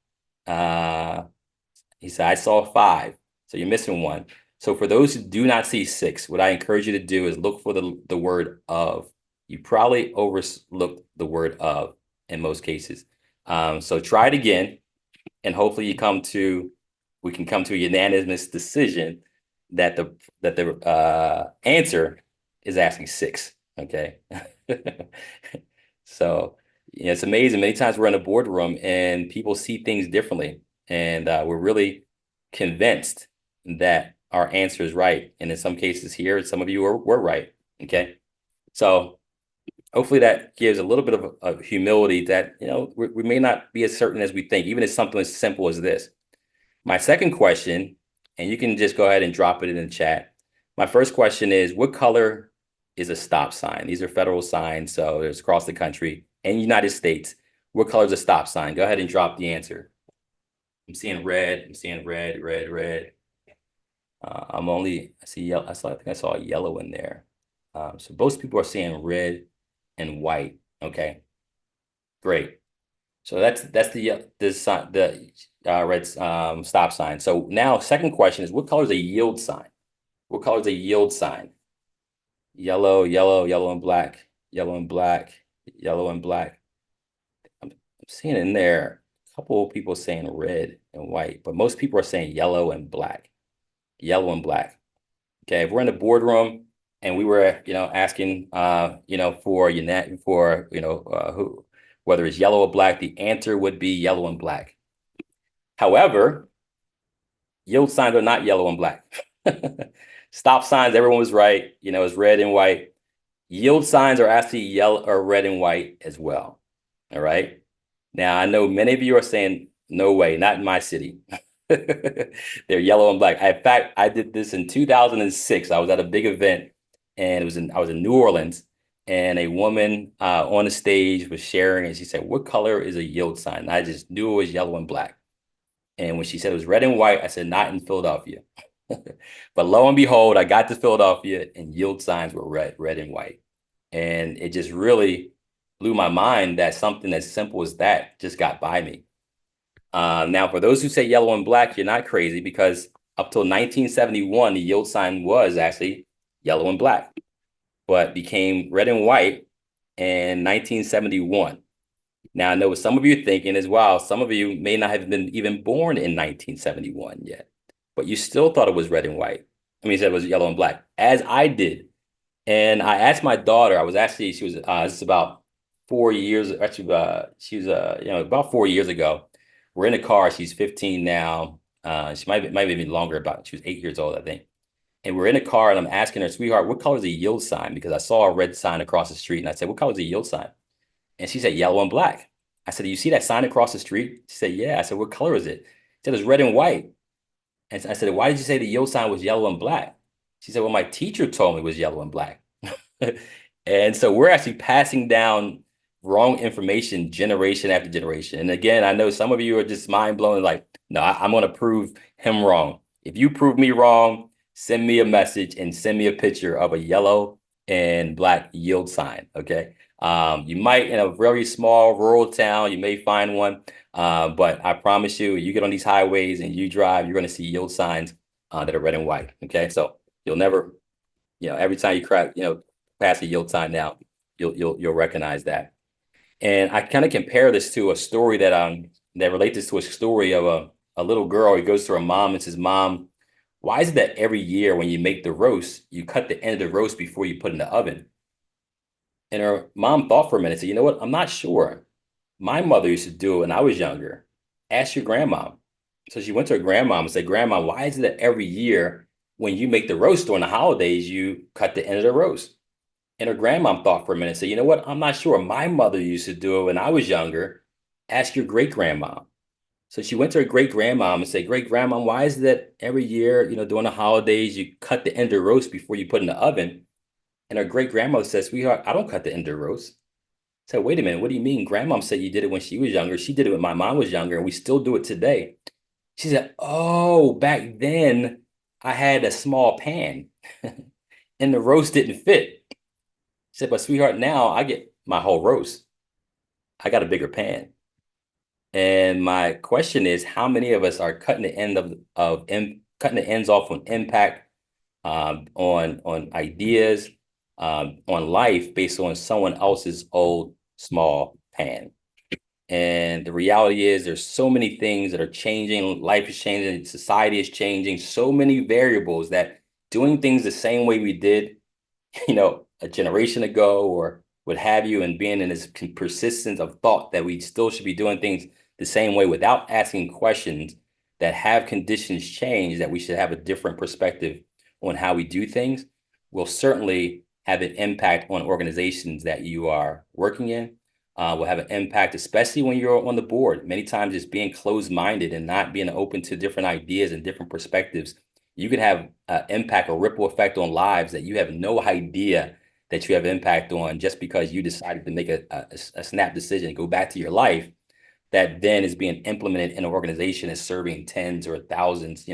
He said, I saw 5. So you're missing 1. So for those who do not see 6, what I encourage you to do is look for the word of. You probably overlooked the word of in most cases. So try it again, and hopefully we can come to a unanimous decision that the answer is actually 6. Okay. So it's amazing. Many times we're in a boardroom and people see things differently, and we're really convinced that our answer is right. And in some cases here, some of you were right. Okay. So hopefully that gives a little bit of humility that, we may not be as certain as we think, even as something as simple as this. My second question, and you can just go ahead and drop it in the chat. My first question is, what color is a stop sign? These are federal signs, so it's across the country and United States. What color is a stop sign? Go ahead and drop the answer. I'm seeing red. I'm seeing red, red, red. I see yellow. I think I saw yellow in there. So most people are saying red and white. Okay, great. So that's the red stop sign. So now, second question is, what color is a yield sign? What color is a yield sign? Yellow, yellow, yellow and black, yellow and black, yellow and black. I'm seeing in there a couple of people saying red and white, but most people are saying yellow and black. Yellow and black. Okay, if we're in the boardroom and we were, asking, who, whether it's yellow or black, the answer would be yellow and black. However, yield signs are not yellow and black. Stop signs, everyone was right, is red and white. Yield signs are actually yellow or red and white as well. All right. Now, I know many of you are saying, no way, not in my city. They're yellow and black. In fact, I did this in 2006. I was at a big event and I was in New Orleans, and a woman on the stage was sharing, and she said, "What color is a yield sign?" And I just knew it was yellow and black. And when she said it was red and white, I said, "Not in Philadelphia." But lo and behold, I got to Philadelphia, and yield signs were red and white. And it just really blew my mind that something as simple as that just got by me. Now, for those who say yellow and black, you're not crazy, because up till 1971, the yield sign was actually yellow and black, but became red and white in 1971. Now, I know what some of you are thinking as well. Some of you may not have been even born in 1971 yet, but you still thought it was red and white. I mean, you said it was yellow and black, as I did. And I asked my daughter, she was, this is about 4 years, actually, she was, about 4 years ago. We're in a car. She's 15 now. She might be even longer, she was 8 years old, I think. And we're in a car, and I'm asking her, "Sweetheart, what color is a yield sign?" Because I saw a red sign across the street, and I said, "What color is a yield sign?" And she said, "Yellow and black." I said, "Do you see that sign across the street?" She said, "Yeah." I said, "What color is it?" She said, "It's red and white." And I said, "Why did you say the yield sign was yellow and black?" She said, "Well, my teacher told me it was yellow and black." And so we're actually passing down wrong information generation after generation. And again, I know some of you are just mind blown, like, "No, I'm going to prove him wrong." If you prove me wrong, send me a message and send me a picture of a yellow and black yield sign. Okay. You might, in a very small rural town, you may find one. But I promise you get on these highways and you drive, you're going to see yield signs that are red and white. Okay. So you'll never, every time you pass a yield sign now, you'll recognize that. And I kind of compare this to a story that relates this to a story of a little girl. He goes to her mom and says, "Mom, why is it that every year when you make the roast, you cut the end of the roast before you put it in the oven?" And her mom thought for a minute, said, "You know what? I'm not sure. My mother used to do it when I was younger. Ask your grandma." So she went to her grandma and said, "Grandma, why is it that every year when you make the roast during the holidays, you cut the end of the roast?" And her grandma thought for a minute and said, "You know what? I'm not sure. My mother used to do it when I was younger. Ask your great grandma." So she went to her great grandma and said, "Great grandma, why is it that every year, during the holidays, you cut the end of the roast before you put in the oven?" And her great grandmother says, "Sweetheart, I don't cut the end of the roast." I said, "Wait a minute, what do you mean? Grandma said you did it when she was younger. She did it when my mom was younger, and we still do it today." She said, "Oh, back then I had a small pan and the roast didn't fit." She said, "But sweetheart, now I get my whole roast. I got a bigger pan." And my question is, how many of us are cutting the cutting the ends off on impact, on ideas, on life based on someone else's old small pan? And the reality is there's so many things that are changing. Life is changing. Society is changing. So many variables that doing things the same way we did, a generation ago or what have you, and being in this persistence of thought that we still should be doing things the same way without asking questions that have conditions change, that we should have a different perspective on how we do things, will certainly have an impact on organizations that you are working in. Will have an impact, especially when you're on the board. Many times it's being closed-minded and not being open to different ideas and different perspectives. You could have impact or ripple effect on lives that you have no idea that you have impact on, just because you decided to make a snap decision and go back to your life, that then is being implemented in an organization is serving tens or thousands,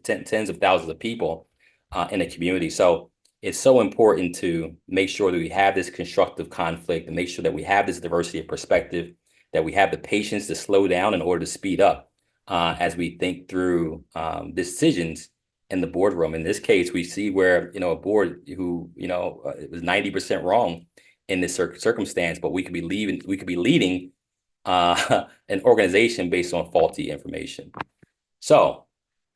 tens of thousands of people in a community. So it's so important to make sure that we have this constructive conflict and make sure that we have this diversity of perspective, that we have the patience to slow down in order to speed up as we think through decisions in the boardroom. In this case, we see where, a board who, it was 90% wrong in this circumstance, but we could be leading an organization based on faulty information. So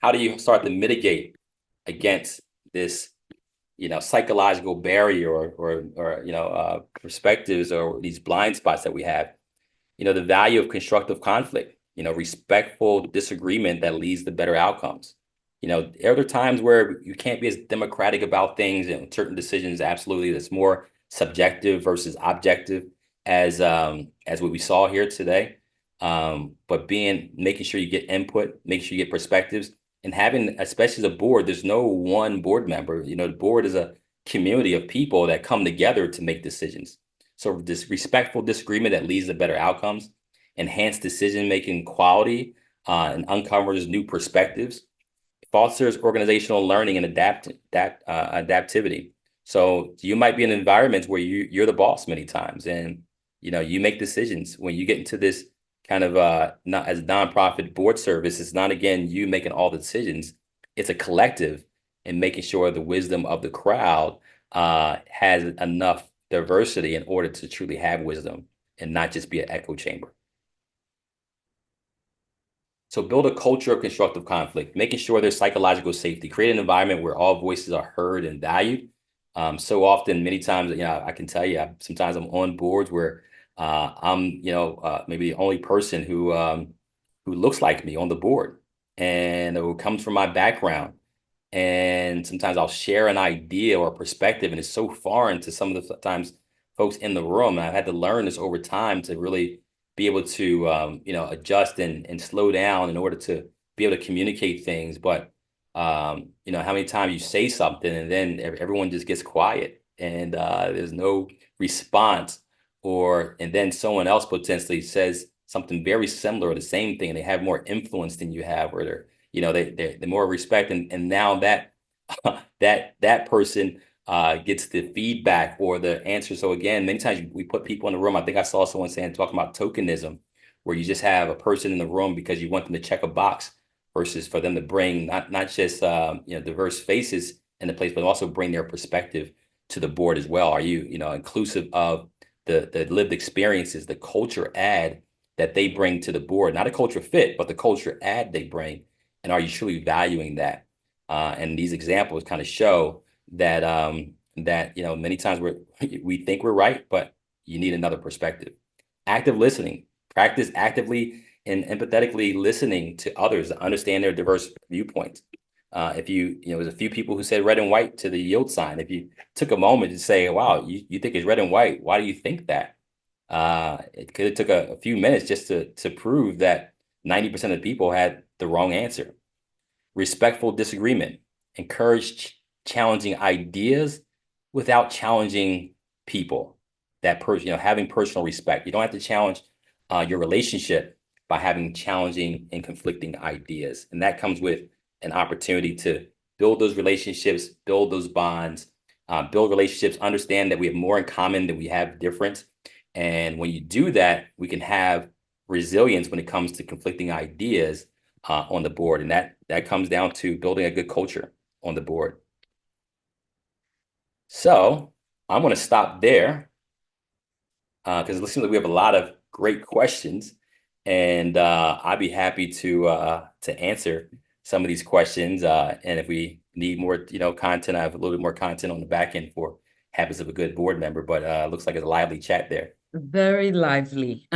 how do you start to mitigate against this, psychological barrier or perspectives or these blind spots that we have? The value of constructive conflict, respectful disagreement that leads to better outcomes. Are there times where you can't be as democratic about things and certain decisions? Absolutely. That's more subjective versus objective, as what we saw here today. But making sure you get input, making sure you get perspectives, and having, especially as a board, there's no one board member. The board is a community of people that come together to make decisions. So this respectful disagreement that leads to better outcomes, enhanced decision-making quality, and uncovers new perspectives, fosters organizational learning and adaptivity. So you might be in environments where you're the boss many times, and you make decisions. When you get into this kind of not as nonprofit board service, it's not again you making all the decisions. It's a collective and making sure the wisdom of the crowd has enough diversity in order to truly have wisdom and not just be an echo chamber. So build a culture of constructive conflict, making sure there's psychological safety, create an environment where all voices are heard and valued. So often, many times, I can tell you, sometimes I'm on boards where I'm, maybe the only person who looks like me on the board, and who comes from my background. And sometimes I'll share an idea or perspective, and it's so foreign to some of the times folks in the room. And I've had to learn this over time to really be able to adjust and slow down in order to be able to communicate things. But how many times you say something and then everyone just gets quiet and there's no response, and then someone else potentially says something very similar or the same thing, and they have more influence than you have, or they're more respect, and now that that person gets the feedback or the answer. So again, many times we put people in the room. I think I saw someone talking about tokenism, where you just have a person in the room because you want them to check a box, versus for them to bring not just diverse faces in the place, but also bring their perspective to the board as well. Are you inclusive of the lived experiences, the culture add that they bring to the board, not a culture fit, but the culture add they bring, and are you truly valuing that? And these examples kind of show that many times we think we're right, but you need another perspective. Active listening, practice actively and empathetically listening to others to understand their diverse viewpoints. If there's a few people who said red and white to the yield sign. If you took a moment to say, wow, you think it's red and white, why do you think that? It could have took a few minutes just to prove that 90% of the people had the wrong answer. Respectful disagreement, encourage challenging ideas without challenging people. Having personal respect. You don't have to challenge your relationship by having challenging and conflicting ideas, and that comes with an opportunity to build those relationships, build those bonds, build relationships. Understand that we have more in common than we have different, and when you do that, we can have resilience when it comes to conflicting ideas on the board, and that comes down to building a good culture on the board. So I'm going to stop there because it seems like we have a lot of great questions, and I'd be happy to answer some of these questions. And if we need more, content, I have a little bit more content on the back end for habits of a good board member. But looks like it's a lively chat there. Very lively.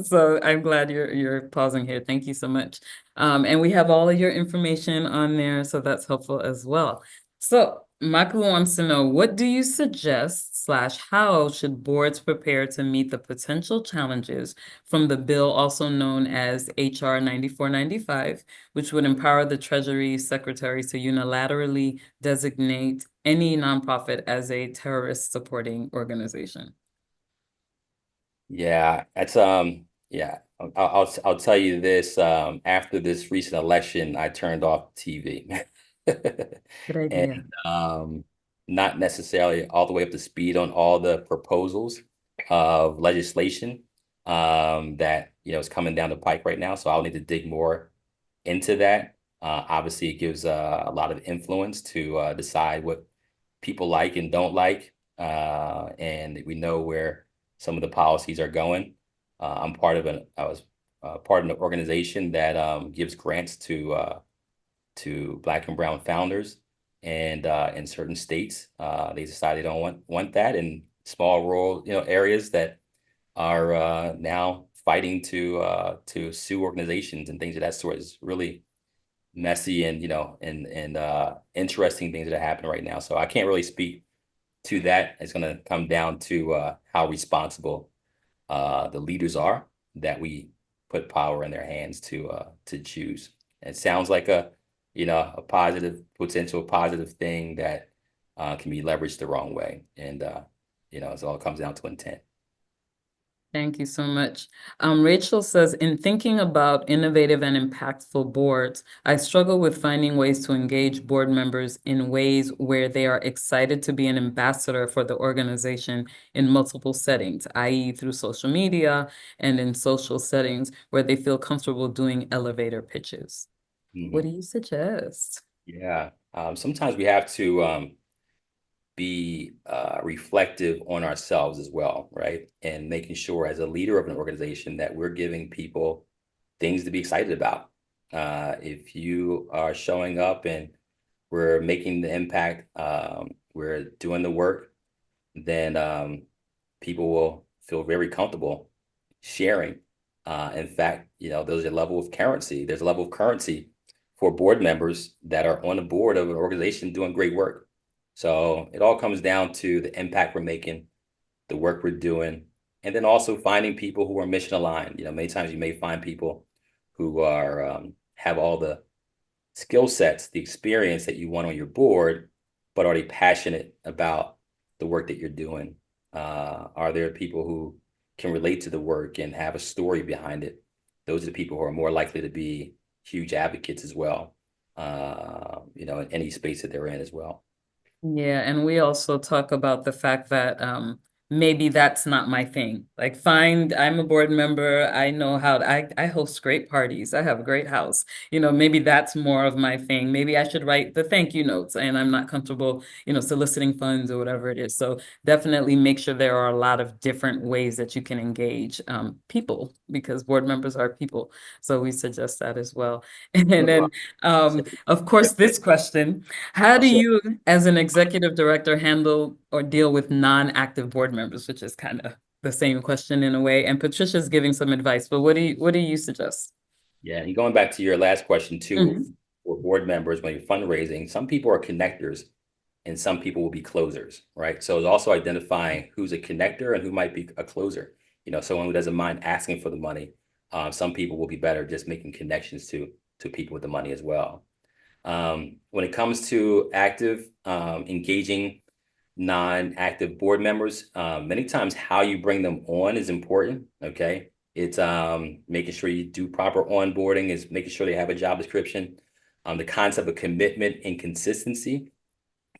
So I'm glad you're pausing here. Thank you so much. And we have all of your information on there, so that's helpful as well. So Michael wants to know, what do you suggest / how should boards prepare to meet the potential challenges from the bill, also known as HR 9495, which would empower the Treasury Secretary to unilaterally designate any nonprofit as a terrorist supporting organization? Yeah, that's yeah. I'll tell you this. After this recent election, I turned off TV, Good and idea. not necessarily all the way up to speed on all the proposals of legislation that is coming down the pike right now. So I'll need to dig more into that. Obviously, it gives a lot of influence to decide what people like and don't like, and we know where some of the policies are going. I was part of an organization that gives grants to Black and Brown founders, and in certain states, they decide they don't want that in small rural areas that are now fighting to sue organizations and things of that sort. Is really messy, and interesting things that are happening right now. So I can't really speak to that. It's going to come down to how responsible the leaders are that we put power in their hands to choose. And it sounds like a potential positive thing that can be leveraged the wrong way. And, it all comes down to intent. Thank you so much. Rachel says, in thinking about innovative and impactful boards, I struggle with finding ways to engage board members in ways where they are excited to be an ambassador for the organization in multiple settings, i.e., through social media and in social settings where they feel comfortable doing elevator pitches. What Mhm. do you suggest? Yeah. Sometimes we have to be reflective on ourselves as well, right? And making sure as a leader of an organization that we're giving people things to be excited about. If you are showing up and we're making the impact, we're doing the work, then people will feel very comfortable sharing. In fact, there's a level of currency. There's a level of currency for board members that are on the board of an organization doing great work. So it all comes down to the impact we're making, the work we're doing, and then also finding people who are mission aligned. Many times you may find people who are have all the skill sets, the experience that you want on your board, but are they passionate about the work that you're doing? Are there people who can relate to the work and have a story behind it? Those are the people who are more likely to be huge advocates as well, in any space that they're in as well. Yeah, and we also talk about the fact that maybe that's not my thing. Like, find I'm a board member. I know how I host great parties. I have a great house. Maybe that's more of my thing. Maybe I should write the thank you notes, and I'm not comfortable, soliciting funds or whatever it is. So definitely make sure there are a lot of different ways that you can engage people, because board members are people. So we suggest that as well. And then of course, this question. How do Sure. you, as an executive director, handle or deal with non-active board members, which is kind of the same question in a way? And Patricia's giving some advice, but what do you suggest? Yeah, and going back to your last question too, Mhm. for board members when you're fundraising, some people are connectors and some people will be closers, right? So it's also identifying who's a connector and who might be a closer. Someone who doesn't mind asking for the money. Some people will be better just making connections to people with the money as well. When it comes to active, engaging non-active board members, many times how you bring them on is important. Okay. It's making sure you do proper onboarding, is making sure they have a job description. The concept of commitment and consistency,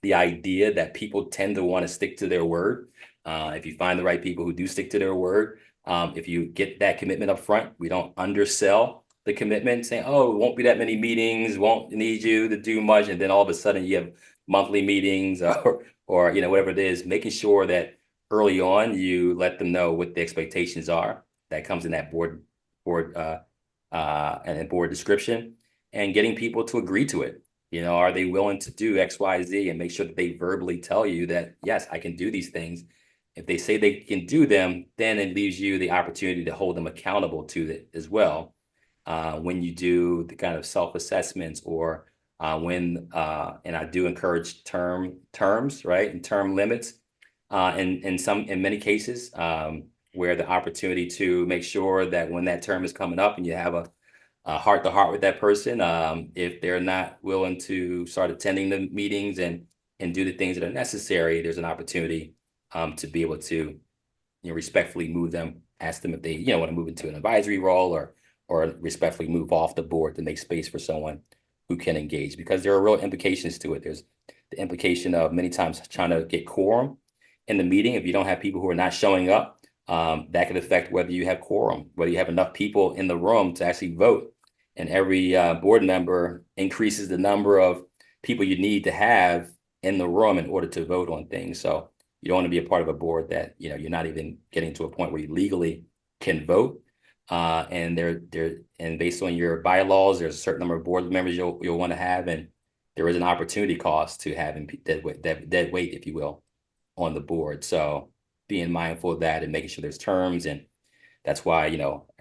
the idea that people tend to want to stick to their word. If you find the right people who do stick to their word, if you get that commitment up front, we don't undersell the commitment, saying, "Oh, it won't be that many meetings, won't need you to do much," and then all of a sudden you have monthly meetings or whatever it is. Making sure that early on you let them know what the expectations are. That comes in that board and board description, and getting people to agree to it. Are they willing to do X, Y, Z, and make sure that they verbally tell you that, yes, I can do these things. If they say they can do them, then it leaves you the opportunity to hold them accountable to it as well. When you do the kind of self-assessments or and I do encourage terms, right, and term limits, in many cases, where the opportunity to make sure that when that term is coming up and you have a heart to heart with that person. If they're not willing to start attending the meetings and do the things that are necessary, there's an opportunity to be able to respectfully move them, ask them if they want to move into an advisory role or respectfully move off the board to make space for someone who can engage, because there are real implications to it. There's the implication of many times trying to get quorum in the meeting. If you don't have people who are not showing up, that could affect whether you have quorum, whether you have enough people in the room to actually vote. And every board member increases the number of people you need to have in the room in order to vote on things. So you don't want to be a part of a board that you're not even getting to a point where you legally can vote. And based on your bylaws, there's a certain number of board members you'll want to have, and there is an opportunity cost to having dead weight, if you will, on the board. So being mindful of that and making sure there's terms, and that's why,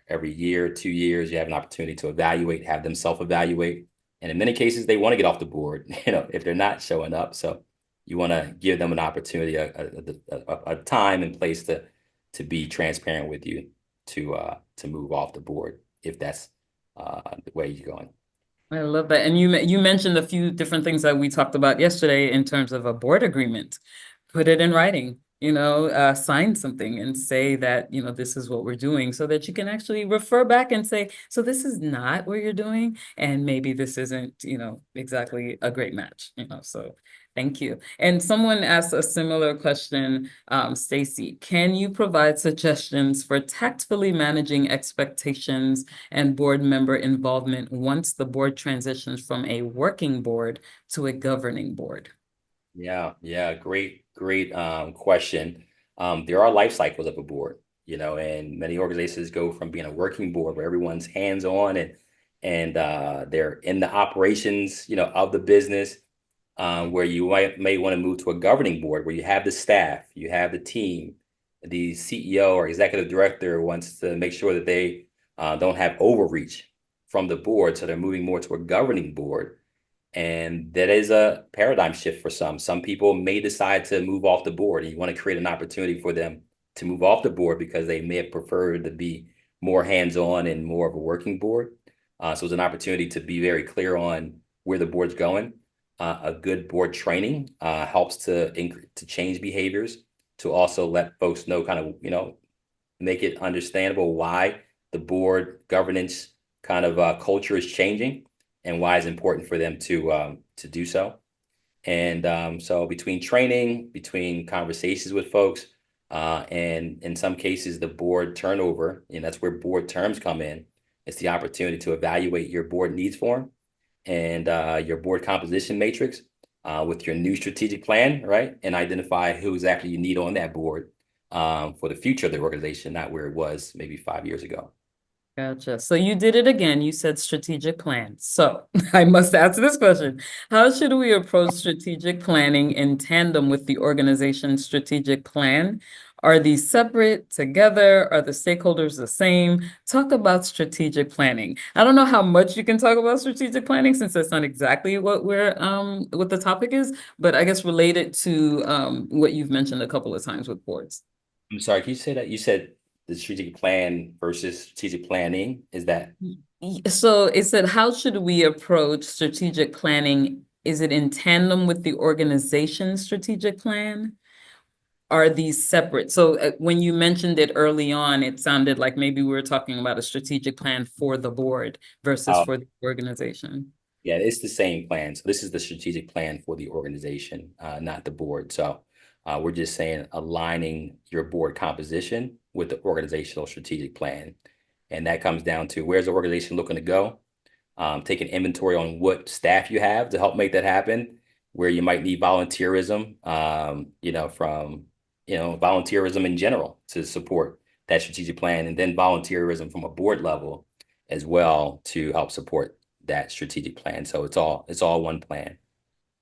every year, 2 years, you have an opportunity to evaluate, have them self-evaluate. And in many cases, they want to get off the board, if they're not showing up. So you want to give them an opportunity, a time and place to be transparent with you to move off the board if that's the way you're going. I love that. And you mentioned a few different things that we talked about yesterday in terms of a board agreement. Put it in writing, sign something and say that, this is what we're doing so that you can actually refer back and say, so this is not what you're doing, and maybe this isn't, exactly a great match, so thank you. And someone asked a similar question, Stacy, can you provide suggestions for tactfully managing expectations and board member involvement once the board transitions from a working board to a governing board? Yeah, great question. There are life cycles of a board, and many organizations go from being a working board where everyone's hands-on and they're in the operations, of the business, where you may want to move to a governing board where you have the staff, you have the team, the CEO or executive director wants to make sure that they don't have overreach from the board, so they're moving more to a governing board. And that is a paradigm shift for some. Some people may decide to move off the board, and you want to create an opportunity for them to move off the board because they may have preferred to be more hands-on and more of a working board. So it's an opportunity to be very clear on where the board's going. A good board training helps to change behaviors, to also let folks know kind of, make it understandable why the board governance kind of culture is changing and why it's important for them to do so. And so between training, between conversations with folks, and in some cases the board turnover, and that's where board terms come in. It's the opportunity to evaluate your board needs form and your board composition matrix with your new strategic plan, right? And identify who exactly you need on that board for the future of the organization, not where it was maybe 5 years ago. Gotcha. So you did it again. You said strategic plan. So I must ask this question. How should we approach strategic planning in tandem with the organization's strategic plan? Are these separate, together? Are the stakeholders the same? Talk about strategic planning. I don't know how much you can talk about strategic planning since that's not exactly what the topic is, but I guess related to what you've mentioned a couple of times with boards. I'm sorry, can you say that? You said the strategic plan versus strategic planning. Is that So it said, how should we approach strategic planning? Is it in tandem with the organization's strategic plan? Are these separate? So when you mentioned it early on, it sounded like maybe we were talking about a strategic plan for the board versus uh, for the organization. yeah, it's the same plan. So this is the strategic plan for the organization, not the board. So we're just saying aligning your board composition with the organizational strategic plan. And that comes down to where's the organization looking to go, taking inventory on what staff you have to help make that happen, where you might need volunteerism, from, volunteerism in general to support that strategic plan, and then volunteerism from a board level as well to help support that strategic plan. So it's all one plan.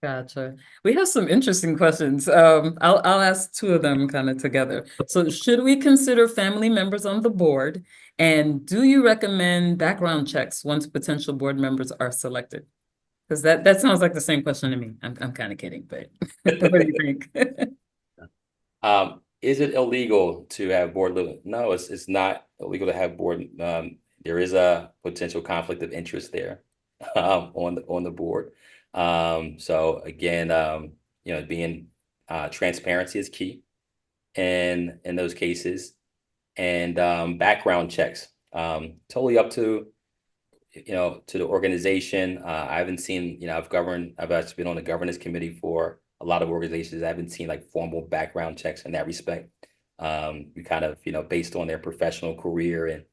Gotcha. We have some interesting questions. I'll ask two of them kind of together. So, should we consider family members on the board? And do you recommend background checks once potential board members are selected? Because that sounds like the same question to me. I'm kind of kidding, but what do you think? Is it illegal to have board living? No, it's not illegal to have board. There is a potential conflict of interest there on the board. So again, being transparency is key in those cases, and background checks. Totally up to the organization. I haven't seen, I've actually been on the governance committee for a lot of organizations. I haven't seen like formal background checks in that respect. We kind of, based on their professional career and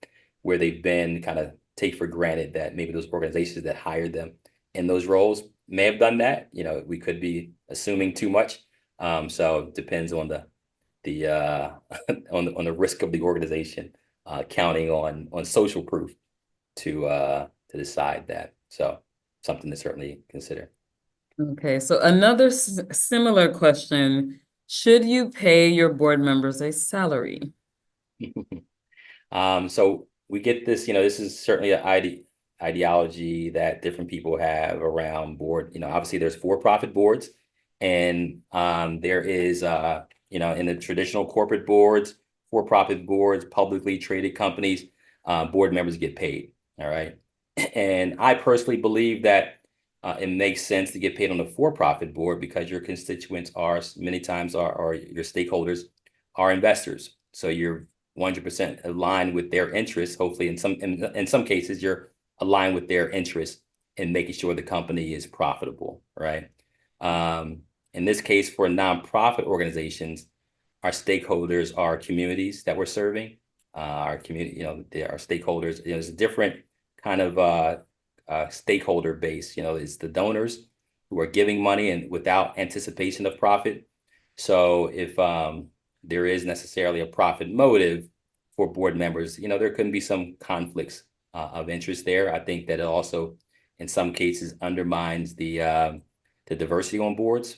where they've been, kind of take for granted that maybe those organizations that hired them in those roles may have done that. We could be assuming too much. So it depends on the on the risk of the organization, counting on social proof to decide that. So something to certainly consider. Okay, so another similar question. Should you pay your board members a salary? So we get this, this is certainly an ideology that different people have around board. Obviously there's for-profit boards, and there is, in the traditional corporate boards, for-profit boards, publicly traded companies, board members get paid. All right. And I personally believe that it makes sense to get paid on a for-profit board because your constituents are many times are your stakeholders are investors. So you're 100% aligned with their interests. Hopefully, in some cases, you're aligned with their interests in making sure the company is profitable, right? Um, in this case, for nonprofit organizations, our stakeholders are communities that we're serving. Our community, they are stakeholders. There's a different kind of stakeholder base. It's the donors who are giving money and without anticipation of profit. So if there is necessarily a profit motive for board members, there can be some conflicts of interest there. I think that it also, in some cases, undermines the diversity on boards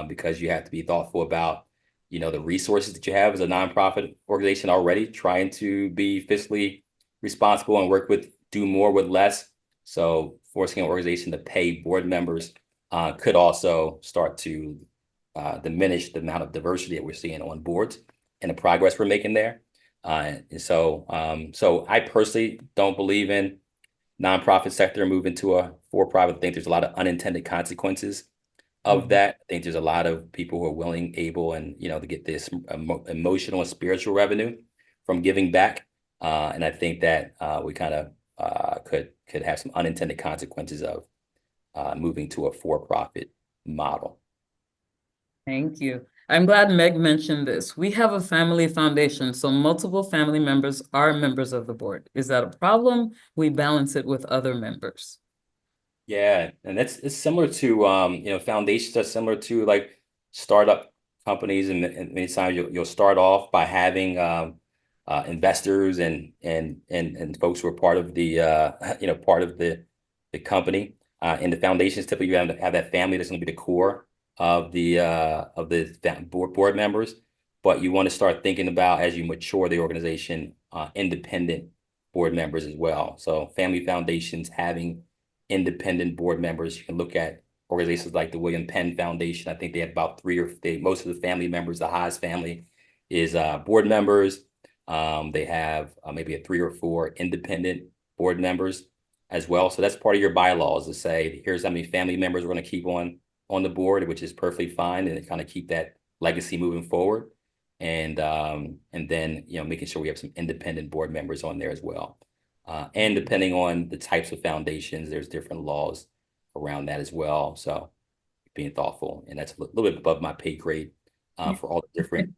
because you have to be thoughtful about the resources that you have as a nonprofit organization already trying to be fiscally responsible and do more with less. So forcing an organization to pay board members could also start to diminish the amount of diversity that we're seeing on boards and the progress we're making there. So I personally don't believe in nonprofit sector moving to a for-profit. I think there's a lot of unintended consequences of that. I think there's a lot of people who are willing, able, and to get this emotional and spiritual revenue from giving back. And I think that we kind of could have some unintended consequences of moving to a for-profit model. Thank you. I'm glad Meg mentioned this. We have a family foundation, so multiple family members are members of the board. Is that a problem? We balance it with other members. Yeah, and it's similar to foundations are similar to like startup companies, and many times you'll start off by having investors and folks who are part of the part of the company. And the foundations typically you have that family that's going to be the core of the board members, but you want to start thinking about as you mature the organization, independent board members as well. So family foundations having independent board members. You can look at organizations like the William Penn Foundation. I think they have about most of the family members, the Haas family is board members. They have maybe a 3 or 4 independent board members as well. So that's part of your bylaws to say, here's how many family members we're going to keep on the board, which is perfectly fine, and kind of keep that legacy moving forward. And then making sure we have some independent board members on there as well. And depending on the types of foundations, there's different laws around that as well. So being thoughtful, and that's a little bit above my pay grade for all the different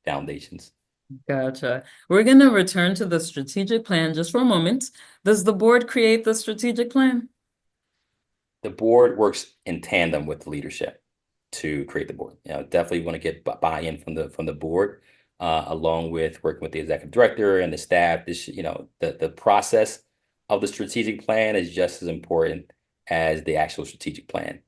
foundations. Gotcha. We're going to return to the strategic plan just for a moment. Does the board create the strategic plan? The board works in tandem with the leadership to create the board. Definitely want to get buy-in from the board, along with working with the executive director and the staff. The process of the strategic plan is just as important as the actual strategic plan.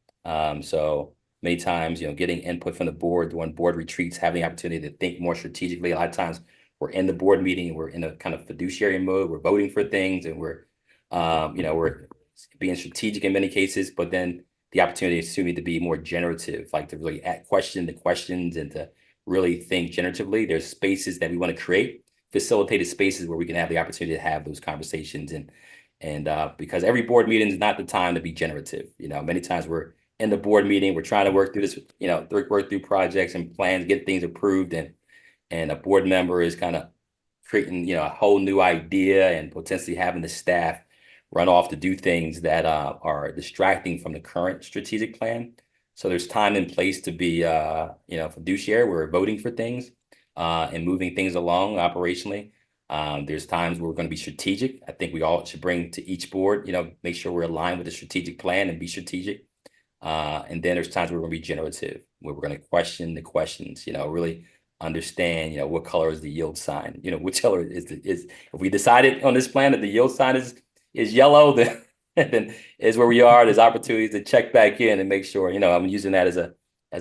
So many times, getting input from the board, doing board retreats, having the opportunity to think more strategically. A lot of times we're in the board meeting, we're in a kind of fiduciary mode, we're voting for things, and we're being strategic in many cases, but then the opportunity is to me to be more generative, like to really question the questions and to really think generatively. There's spaces that we want to create, facilitated spaces where we can have the opportunity to have those conversations. And because every board meeting is not the time to be generative. Many times we're in the board meeting, we're trying to work through this, work through projects and plans, get things approved, and a board member is kind of creating, a whole new idea and potentially having the staff run off to do things that are distracting from the current strategic plan. So there's time and place to be, fiduciary. We're voting for things and moving things along operationally. There's times where we're going to be strategic. I think we all should bring to each board, make sure we're aligned with the strategic plan and be strategic. And then there's times where we're going to be generative, where we're going to question the questions, really understand, what color is the yield sign? Which color is if we decided on this plan that the yield sign is yellow, then is where we are. There's opportunities to check back in and make sure, I'm using that as an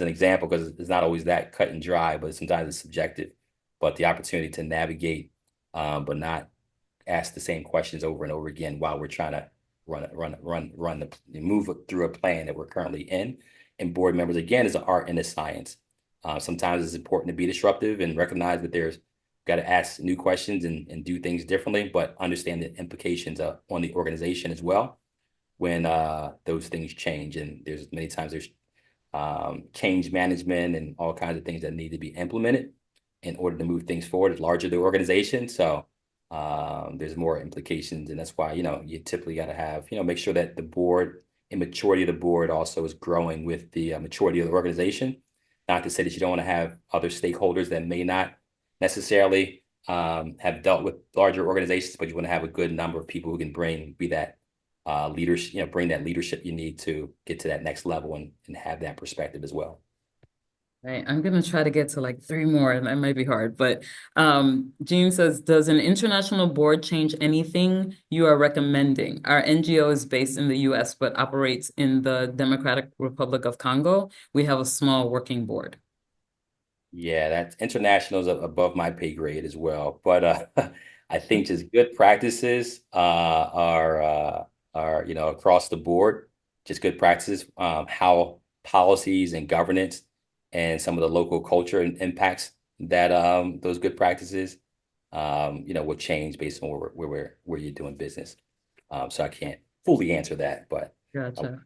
example because it's not always that cut and dry, but sometimes it's subjective. But the opportunity to navigate, but not ask the same questions over and over again while we're trying to move through a plan that we're currently in. And board members, again, is an art and a science. Sometimes it's important to be disruptive and recognize that there's got to ask new questions and do things differently, but understand the implications on the organization as well when those things change. And there's many times there's change management and all kinds of things that need to be implemented in order to move things forward, larger the organization. So there's more implications, and that's why, you typically got to have, make sure that the board and maturity of the board also is growing with the maturity of the organization. Not to say that you don't want to have other stakeholders that may not necessarily have dealt with larger organizations, but you want to have a good number of people who can be that leadership, bring that leadership you need to get to that next level and have that perspective as well. Right. I'm gonna try to get to like three more, and that might be hard. But Jean says, does an international board change anything you are recommending? Our NGO is based in the US, but operates in the Democratic Republic of Congo. We have a small working board. Yeah, that's international is above my pay grade as well. But I think just good practices are across the board, just good practices, how policies and governance and some of the local culture and impacts that those good practices will change based on where you're doing business. So I can't fully answer that, but Gotcha.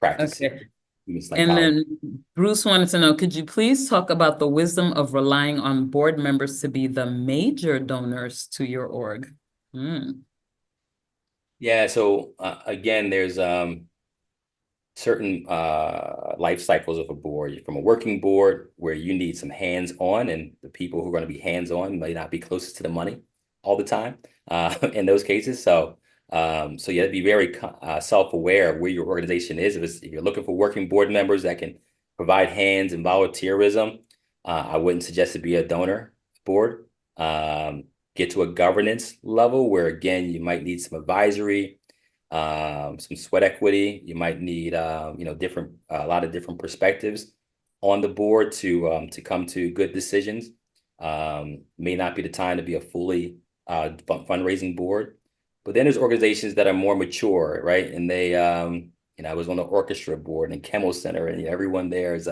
practices, Okay. human And psychology. then Bruce wanted to know, could you please talk about the wisdom of relying on board members to be the major donors to your org? Hmm. Yeah, so again, there's certain life cycles of a board. From a working board where you need some hands-on, and the people who are going to be hands-on may not be closest to the money all the time in those cases. So you have to be very self-aware of where your organization is. If you're looking for working board members that can provide hands and volunteerism, I wouldn't suggest it be a donor board. Get to a governance level where, again, you might need some advisory, some sweat equity. You might need, a lot of different perspectives on the board to come to good decisions. May not be the time to be a fully fundraising board, but then there's organizations that are more mature, right? And I was on the orchestra board and Chemo Center, and everyone there is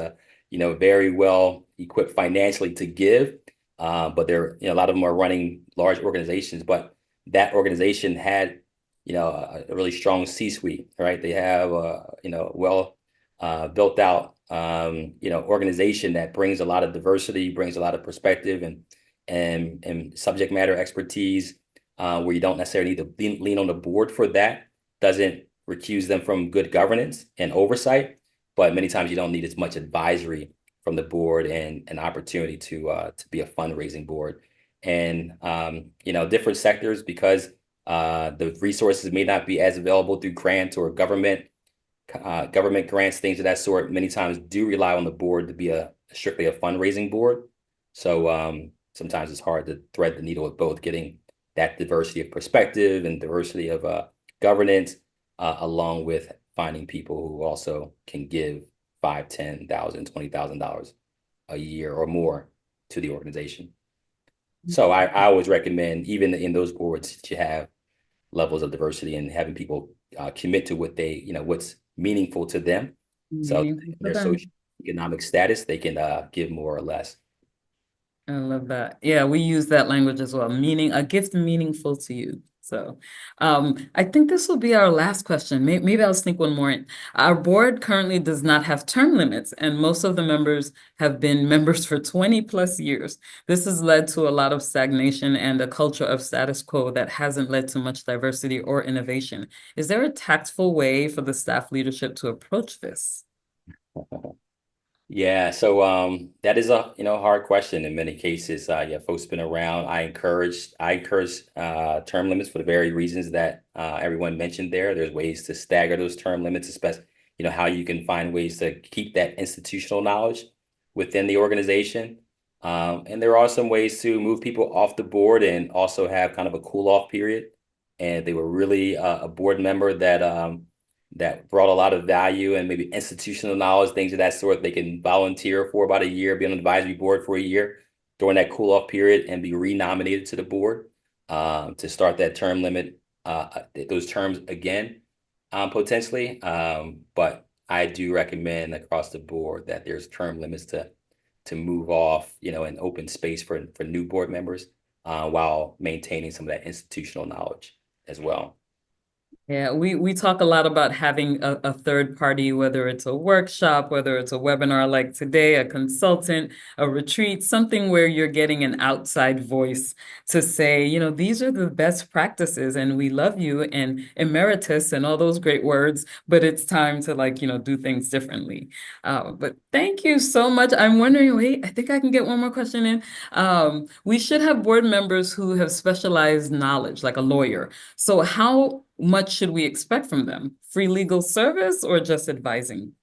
very well equipped financially to give. But a lot of them are running large organizations, but that organization had a really strong C-suite, right? They have well built out organization that brings a lot of diversity, brings a lot of perspective and subject matter expertise, where you don't necessarily need to lean on the board for that. Doesn't recuse them from good governance and oversight, but many times you don't need as much advisory from the board and an opportunity to be a fundraising board. And different sectors, because the resources may not be as available through grants or government grants, things of that sort. Many times do rely on the board to be strictly a fundraising board. So sometimes it's hard to thread the needle with both, getting that diversity of perspective and diversity of governance, along with finding people who also can give $5, $10,000, $20,000 a year or more to the organization. So I always recommend, even in those boards, that you have levels of diversity and having people commit to what's meaningful to them. So Meaningful for their them. social economic status, they can give more or less. I love that. Yeah, we use that language as well. Meaning a gift meaningful to you. So I think this will be our last question. Maybe I'll sneak one more in. Our board currently does not have term limits, and most of the members have been members for 20 plus years. This has led to a lot of stagnation and a culture of status quo that hasn't led to much diversity or innovation. Is there a tactful way for the staff leadership to approach this? Yeah, so that is a hard question in many cases. Yeah, folks been around. I encourage term limits for the very reasons that everyone mentioned there. There's ways to stagger those term limits, especially how you can find ways to keep that institutional knowledge within the organization. And there are some ways to move people off the board and also have kind of a cool off period. And they were really a board member that brought a lot of value and maybe institutional knowledge, things of that sort. They can volunteer for about a year, be on the advisory board for a year during that cool off period and be renominated to the board to start that term limit, those terms again, potentially. But I do recommend across the board that there's term limits to to move off, an open space for new board members, while maintaining some of that institutional knowledge as well. Yeah, we talk a lot about having a third party, whether it's a workshop, whether it's a webinar like today, a consultant, a retreat, something where you're getting an outside voice to say, these are the best practices and we love you and emeritus and all those great words, but it's time to do things differently. But thank you so much. I'm wondering, wait, I think I can get one more question in. We should have board members who have specialized knowledge, like a lawyer. So how much should we expect from them? Free legal service or just advising?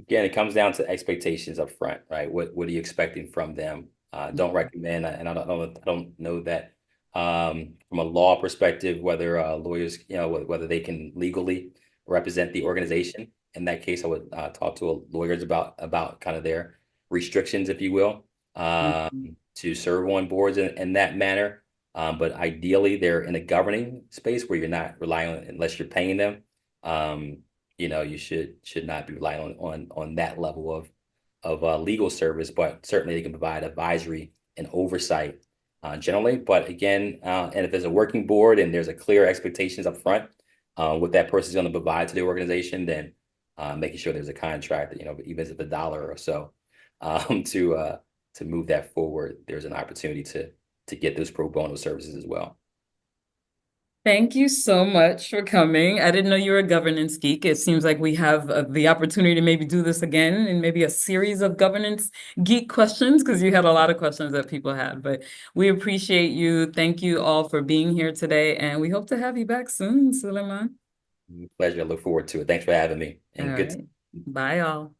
Again, it comes down to expectations up front, right? What are you expecting from them? Don't recommend, and I don't know that, from a law perspective, whether lawyers, whether they can legally represent the organization. In that case, I would talk to lawyers about kind of their restrictions, if you will, Mhm. to serve on boards in that manner. But ideally, they're in a governing space where you're not relying on, unless you're paying them. Um, you should not be relying on that level of legal service, but certainly they can provide advisory and oversight, generally. But again, and if there's a working board and there's a clear expectations up front, what that person's going to provide to the organization, then making sure there's a contract, even if it's $1 or so, to move that forward, there's an opportunity to get those pro bono services as well. Thank you so much for coming. I didn't know you were a governance geek. It seems like we have the opportunity to maybe do this again and maybe a series of governance geek questions because you had a lot of questions that people had. But we appreciate you. Thank you all for being here today, and we hope to have you back soon, Suleiman. Pleasure. I look forward to it. Thanks for having me, All and good. right. Bye, all.